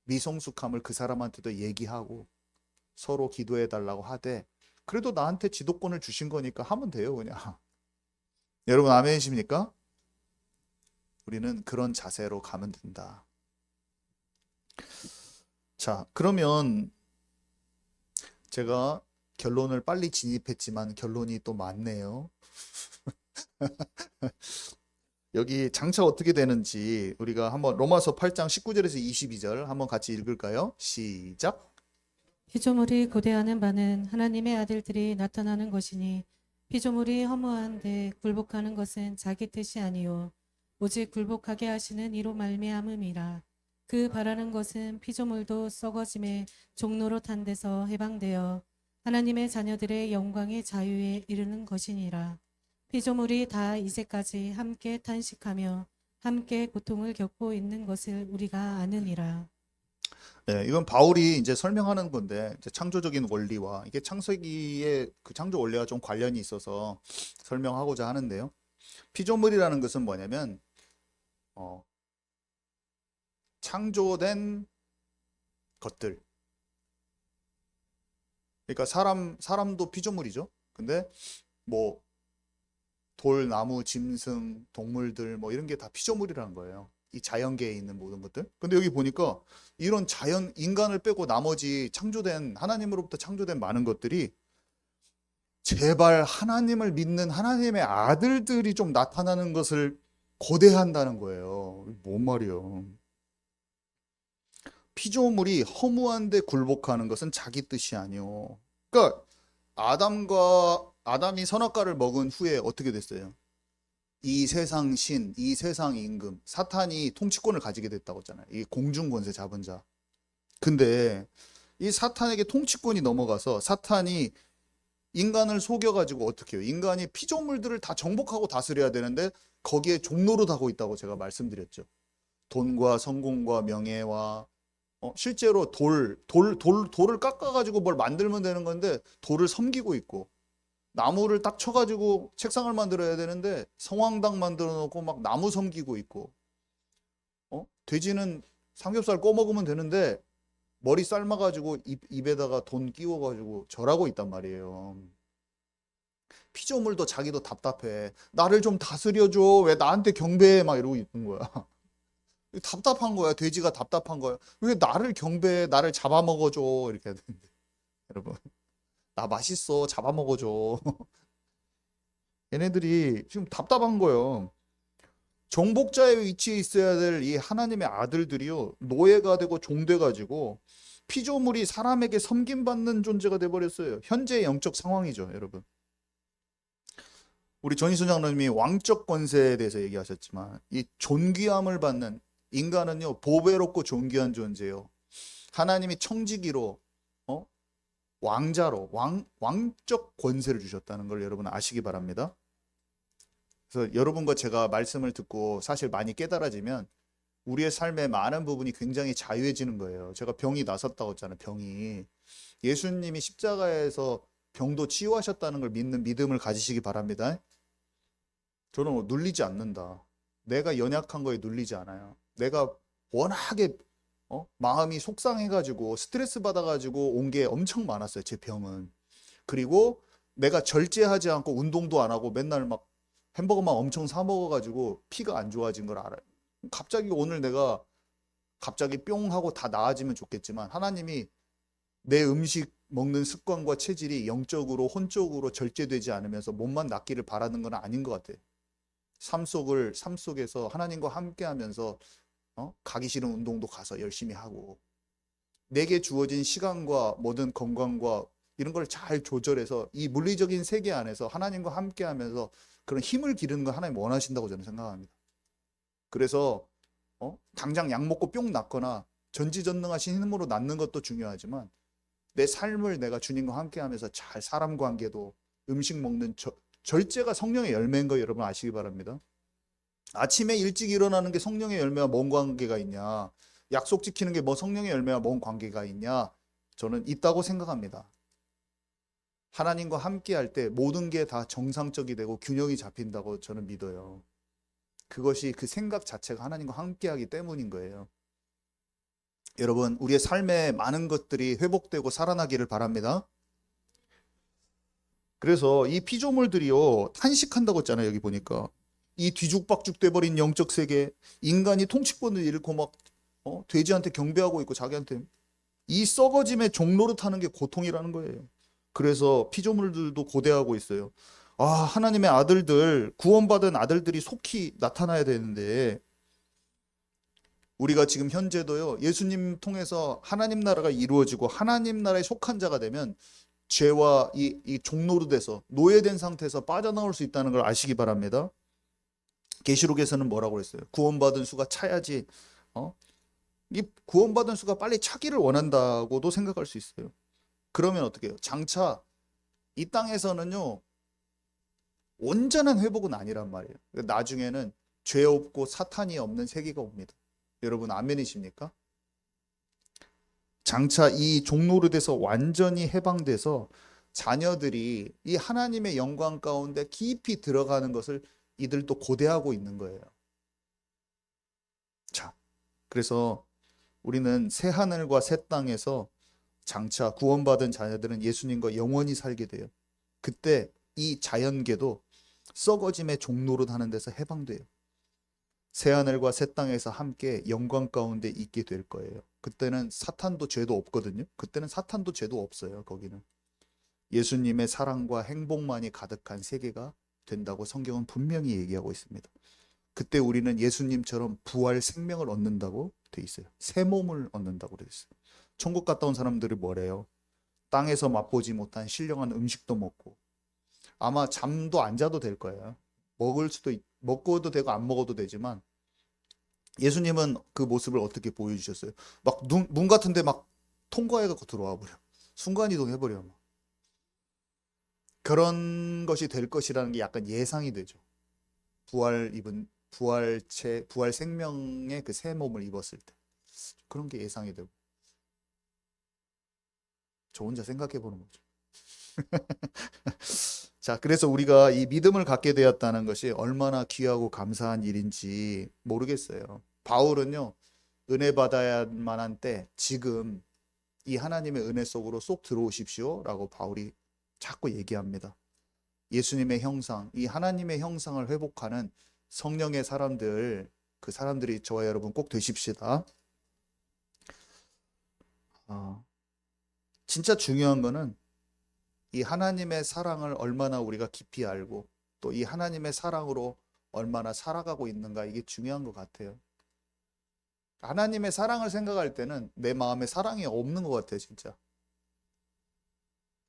미성숙함을 그 사람한테도 얘기하고 서로 기도해 달라고 하되, 그래도 나한테 지도권을 주신 거니까 하면 돼요, 그냥. 여러분 아멘이십니까? 우리는 그런 자세로 가면 된다. 자, 그러면 제가 결론을 빨리 진입했지만 결론이 또 많네요. 여기 장차 어떻게 되는지 우리가 한번 로마서 8장 19절에서 22절 한번 같이 읽을까요? 시작. 피조물이 고대하는 바는 하나님의 아들들이 나타나는 것이니 피조물이 허무한데 굴복하는 것은 자기 뜻이 아니요 오직 굴복하게 하시는 이로 말미암음이라. 그 바라는 것은 피조물도 썩어짐의 종로로 탄 데서 해방되어 하나님의 자녀들의 영광의 자유에 이르는 것이니라. 피조물이 다 이제까지 함께 탄식하며 함께 고통을 겪고 있는 것을 우리가 아느니라. 네, 이건 바울이 이제 설명하는 건데, 이제 창조적인 원리와 이게 창세기의 그 창조 원리와 좀 관련이 있어서 설명하고자 하는데요. 피조물이라는 것은 뭐냐면 창조된 것들. 그러니까 사람도 피조물이죠. 근데 뭐 돌, 나무, 짐승, 동물들 뭐 이런 게 다 피조물이라는 거예요. 이 자연계에 있는 모든 것들. 근데 여기 보니까 이런 자연, 인간을 빼고 나머지 창조된, 하나님으로부터 창조된 많은 것들이 제발 하나님을 믿는 하나님의 아들들이 좀 나타나는 것을 고대한다는 거예요. 뭔 말이에요. 피조물이 허무한데 굴복하는 것은 자기 뜻이 아니요. 그러니까 아담이 선악과를 먹은 후에 어떻게 됐어요? 이 세상 신, 이 세상 임금, 사탄이 통치권을 가지게 됐다고 했잖아요. 이 공중 권세 잡은 자. 근데 이 사탄에게 통치권이 넘어가서 사탄이 인간을 속여가지고 어떻게 해요? 인간이 피조물들을 다 정복하고 다스려야 되는데 거기에 종노릇 하고 있다고 제가 말씀드렸죠. 돈과 성공과 명예와 실제로 돌을 깎아가지고 뭘 만들면 되는 건데 돌을 섬기고 있고, 나무를 딱 쳐가지고 책상을 만들어야 되는데 성황당 만들어 놓고 막 나무 섬기고 있고, 돼지는 삼겹살 꺼 먹으면 되는데 머리 삶아가지고 입에다가 돈 끼워가지고 절하고 있단 말이에요. 피조물도 자기도 답답해. 나를 좀 다스려줘. 왜 나한테 경배해? 막 이러고 있는 거야. 답답한 거야. 돼지가 답답한 거야. 왜 나를 경배해? 나를 잡아먹어줘. 이렇게 해야 되는데. 여러분, 나 맛있어. 잡아먹어줘. 얘네들이 지금 답답한 거예요. 정복자의 위치에 있어야 될 이 하나님의 아들들이요. 노예가 되고 종돼 가지고 피조물이 사람에게 섬김받는 존재가 돼 버렸어요. 현재의 영적 상황이죠, 여러분. 우리 전희순 장로님이 왕적 권세에 대해서 얘기하셨지만 이 존귀함을 받는 인간은요, 보배롭고 존귀한 존재예요. 하나님이 청지기로 왕자로 왕적 권세를 주셨다는 걸 여러분 아시기 바랍니다. 그래서 여러분과 제가 말씀을 듣고 사실 많이 깨달아지면 우리의 삶의 많은 부분이 굉장히 자유해지는 거예요. 제가 병이 나섰다고 했잖아요. 병이. 예수님이 십자가에서 병도 치유하셨다는 걸 믿는 믿음을 가지시기 바랍니다. 저는 눌리지 않는다. 내가 연약한 거에 눌리지 않아요. 내가 워낙에 마음이 속상해가지고 스트레스 받아가지고 온 게 엄청 많았어요. 제 병은. 그리고 내가 절제하지 않고 운동도 안 하고 맨날 막 햄버거만 엄청 사 먹어가지고 피가 안 좋아진 걸 알아요. 갑자기 오늘 내가 갑자기 뿅 하고 다 나아지면 좋겠지만 하나님이 내 음식 먹는 습관과 체질이 영적으로 혼적으로 절제되지 않으면서 몸만 낫기를 바라는 건 아닌 것 같아요. 삶 속에서 하나님과 함께 하면서 가기 싫은 운동도 가서 열심히 하고 내게 주어진 시간과 모든 건강과 이런 걸 잘 조절해서 이 물리적인 세계 안에서 하나님과 함께 하면서 그런 힘을 기르는 걸 하나님 원하신다고 저는 생각합니다. 그래서 당장 약 먹고 뿅 낫거나 전지전능하신 힘으로 낫는 것도 중요하지만 내 삶을 내가 주님과 함께 하면서 잘 사람 관계도 음식 먹는 절제가 성령의 열매인 거 여러분 아시기 바랍니다. 아침에 일찍 일어나는 게 성령의 열매와 뭔 관계가 있냐? 약속 지키는 게 뭐 성령의 열매와 뭔 관계가 있냐? 저는 있다고 생각합니다. 하나님과 함께 할 때 모든 게 다 정상적이 되고 균형이 잡힌다고 저는 믿어요. 그것이 그 생각 자체가 하나님과 함께 하기 때문인 거예요. 여러분, 우리의 삶에 많은 것들이 회복되고 살아나기를 바랍니다. 그래서 이 피조물들이요, 탄식한다고 했잖아요. 여기 보니까. 이 뒤죽박죽 돼버린 영적 세계, 인간이 통치권을 잃고 막 돼지한테 경배하고 있고 자기한테 이 썩어짐의 종노릇하는 게 고통이라는 거예요. 그래서 피조물들도 고대하고 있어요. 아, 하나님의 아들들, 구원받은 아들들이 속히 나타나야 되는데 우리가 지금 현재도요, 예수님 통해서 하나님 나라가 이루어지고 하나님 나라에 속한 자가 되면 죄와 이 종노릇에서 노예된 상태에서 빠져나올 수 있다는 걸 아시기 바랍니다. 계시록에서는 뭐라고 했어요? 구원받은 수가 차야지. 이 구원받은 수가 빨리 차기를 원한다고도 생각할 수 있어요. 그러면 어떻게 해요? 장차 이 땅에서는요, 온전한 회복은 아니란 말이에요. 나중에는 죄 없고 사탄이 없는 세계가 옵니다. 여러분 아멘이십니까? 장차 이 종노릇에서 완전히 해방돼서 자녀들이 이 하나님의 영광 가운데 깊이 들어가는 것을 이들도 고대하고 있는 거예요. 자, 그래서 우리는 새 하늘과 새 땅에서 장차 구원받은 자녀들은 예수님과 영원히 살게 돼요. 그때 이 자연계도 썩어짐의 종노릇 하는 데서 해방돼요. 새 하늘과 새 땅에서 함께 영광 가운데 있게 될 거예요. 그때는 사탄도 죄도 없거든요. 그때는 사탄도 죄도 없어요. 거기는 예수님의 사랑과 행복만이 가득한 세계가 된다고 성경은 분명히 얘기하고 있습니다. 그때 우리는 예수님처럼 부활 생명을 얻는다고 돼 있어요. 새 몸을 얻는다고 돼 있어요. 천국 갔다 온 사람들이 뭐래요? 땅에서 맛보지 못한 신령한 음식도 먹고 아마 잠도 안 자도 될 거예요. 먹어도 되고 안 먹어도 되지만 예수님은 그 모습을 어떻게 보여주셨어요? 막 문 같은데 막 통과해갖고 들어와 버려. 순간이동 해버려. 그런 것이 될 것이라는 게 약간 예상이 되죠. 부활 생명의 그 새 몸을 입었을 때 그런 게 예상이 되고 저 혼자 생각해 보는 거죠. 자, 그래서 우리가 이 믿음을 갖게 되었다는 것이 얼마나 귀하고 감사한 일인지 모르겠어요. 바울은요, 은혜 받아야 만한 때 지금 이 하나님의 은혜 속으로 쏙 들어오십시오 라고 바울이 자꾸 얘기합니다. 예수님의 형상, 이 하나님의 형상을 회복하는 성령의 사람들, 그 사람들이 저와 여러분 꼭 되십시다. 진짜 중요한 거는 이 하나님의 사랑을 얼마나 우리가 깊이 알고 또 이 하나님의 사랑으로 얼마나 살아가고 있는가, 이게 중요한 것 같아요. 하나님의 사랑을 생각할 때는 내 마음에 사랑이 없는 것 같아요. 진짜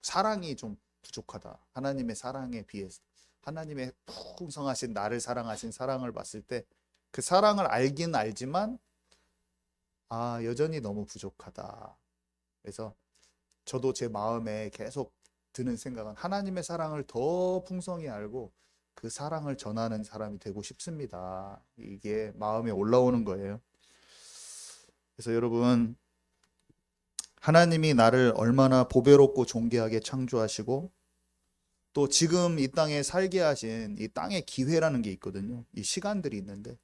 사랑이 좀 부족하다. 하나님의 사랑에 비해서 하나님의 풍성하신 나를 사랑하신 사랑을 봤을 때 그 사랑을 알긴 알지만 여전히 너무 부족하다. 그래서 저도 제 마음에 계속 드는 생각은 하나님의 사랑을 더 풍성히 알고 그 사랑을 전하는 사람이 되고 싶습니다. 이게 마음에 올라오는 거예요. 그래서 여러분, 하나님이 나를 얼마나 보배롭고 존귀하게 창조하시고 또 지금 이 땅에 살게 하신 이 땅의 기회라는 게 있거든요. 이 시간들이 있는데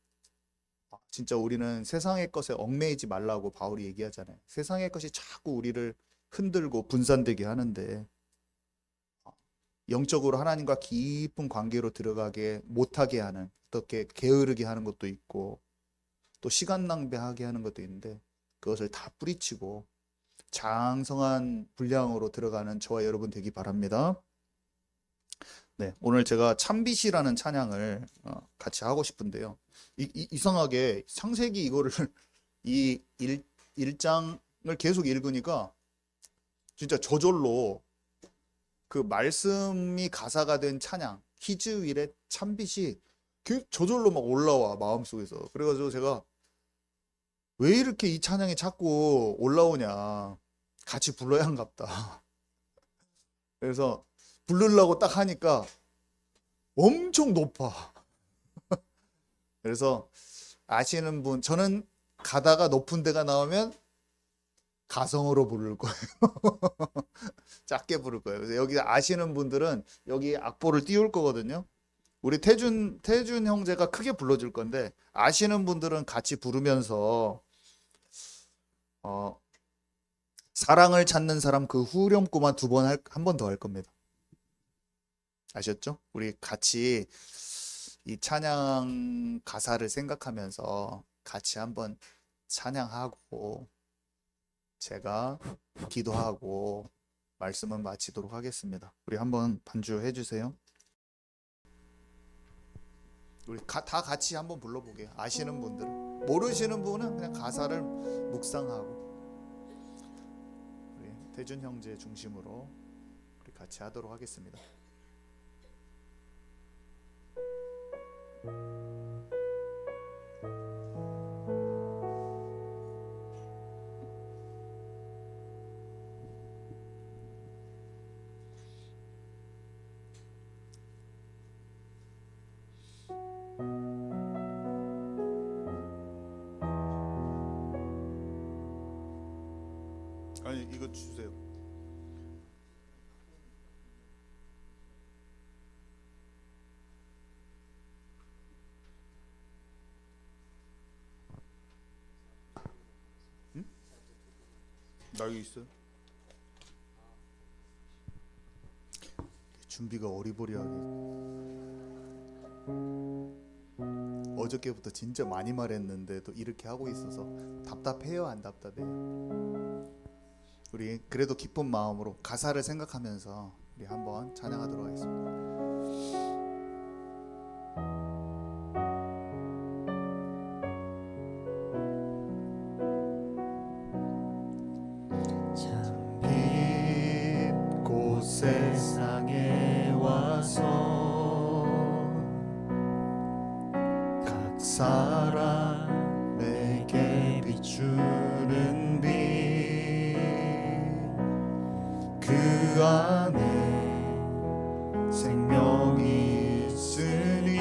진짜 우리는 세상의 것에 얽매이지 말라고 바울이 얘기하잖아요. 세상의 것이 자꾸 우리를 흔들고 분산되게 하는데 영적으로 하나님과 깊은 관계로 들어가게 못하게 하는, 어떻게 게으르게 하는 것도 있고 또 시간 낭비하게 하는 것도 있는데 그것을 다 뿌리치고 장성한 분량으로 들어가는 저와 여러분 되기 바랍니다. 네, 오늘 제가 참빛이라는 찬양을 같이 하고 싶은데요. 이상하게 창세기 이거를 이 1장을 계속 읽으니까 진짜 저절로 그 말씀이 가사가 된 찬양 히즈윌의 참빛이 저절로 막 올라와 마음속에서. 그래가지고 제가 왜 이렇게 이 찬양이 자꾸 올라오냐, 같이 불러야 한갑다. 그래서 부르려고 딱 하니까 엄청 높아. 그래서 아시는 분, 저는 가다가 높은 데가 나오면 가성으로 부를 거예요. 작게 부를 거예요. 그래서 여기 아시는 분들은 여기 악보를 띄울 거거든요. 우리 태준 형제가 크게 불러줄 건데 아시는 분들은 같이 부르면서 사랑을 찾는 사람 그 후렴구만 한 번 더 할 겁니다. 아셨죠? 우리 같이 이 찬양 가사를 생각하면서 같이 한번 찬양하고 제가 기도하고 말씀은 마치도록 하겠습니다. 우리 한번 반주해 주세요. 우리 다 같이 한번 불러보게요. 아시는 분들은. 모르시는 분은 그냥 가사를 묵상하고 우리 태준 형제 중심으로 우리 같이 하도록 하겠습니다. 아니 이거 주세요. 응? 나 여기 있어. 준비가 어리버리하게. 어저께부터 진짜 많이 말했는데도 이렇게 하고 있어서 답답해요, 안 답답해요? 우리 그래도 기쁜 마음으로 가사를 생각하면서 우리 한번 찬양하도록 하겠습니다. 참빛 곳에 세상에 와서 각 사람에게 비추는 빛 그 안에 생명이 있으니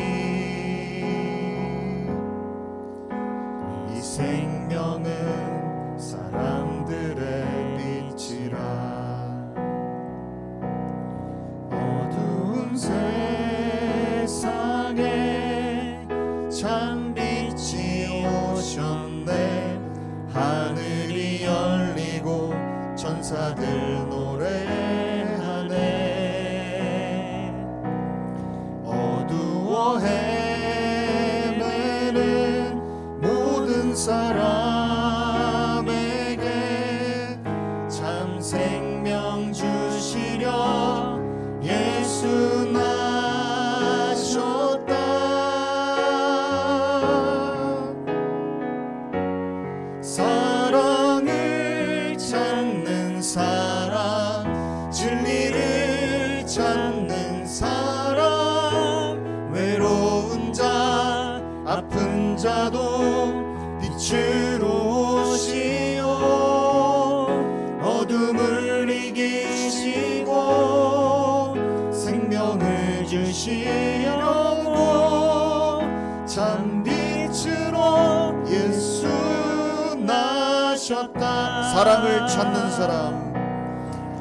이 생명은 사람들의 빛이라 어두운 세상에 참빛이 오셨네 헤매는 모든 사람에게 참 생명 주시려 예수 나셨다. 사랑을 찾는 사람, 진리를 찾는 사람, 외로운 자, 아픈 자도 빛으로 오시오. 어둠을 이기시고 생명을 주시려고 참 빛으로 예수 나셨다. 사랑을 찾는 사람,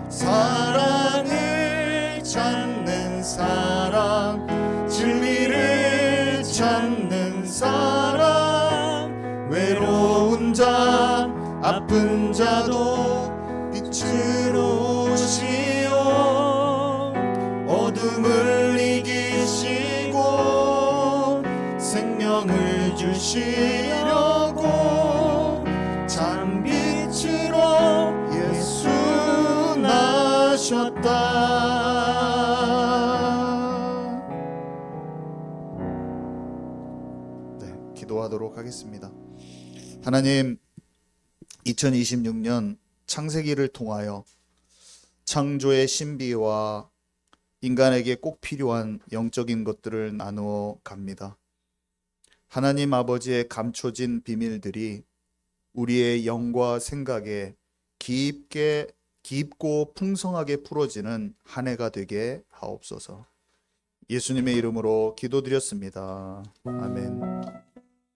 사랑을 찾는 사람, 진리를 찾는 사람, 외로운 자, 아픈 자도 빛으로 오시오. 어둠을 이기시고 생명을 주시려고 참 빛으로 예수 나셨다. 네, 기도하도록 하겠습니다. 하나님, 2026년 창세기를 통하여 창조의 신비와 인간에게 꼭 필요한 영적인 것들을 나누어 갑니다. 하나님 아버지의 감춰진 비밀들이 우리의 영과 생각에 깊고 풍성하게 풀어지는 한 해가 되게 하옵소서. 예수님의 이름으로 기도드렸습니다. 아멘.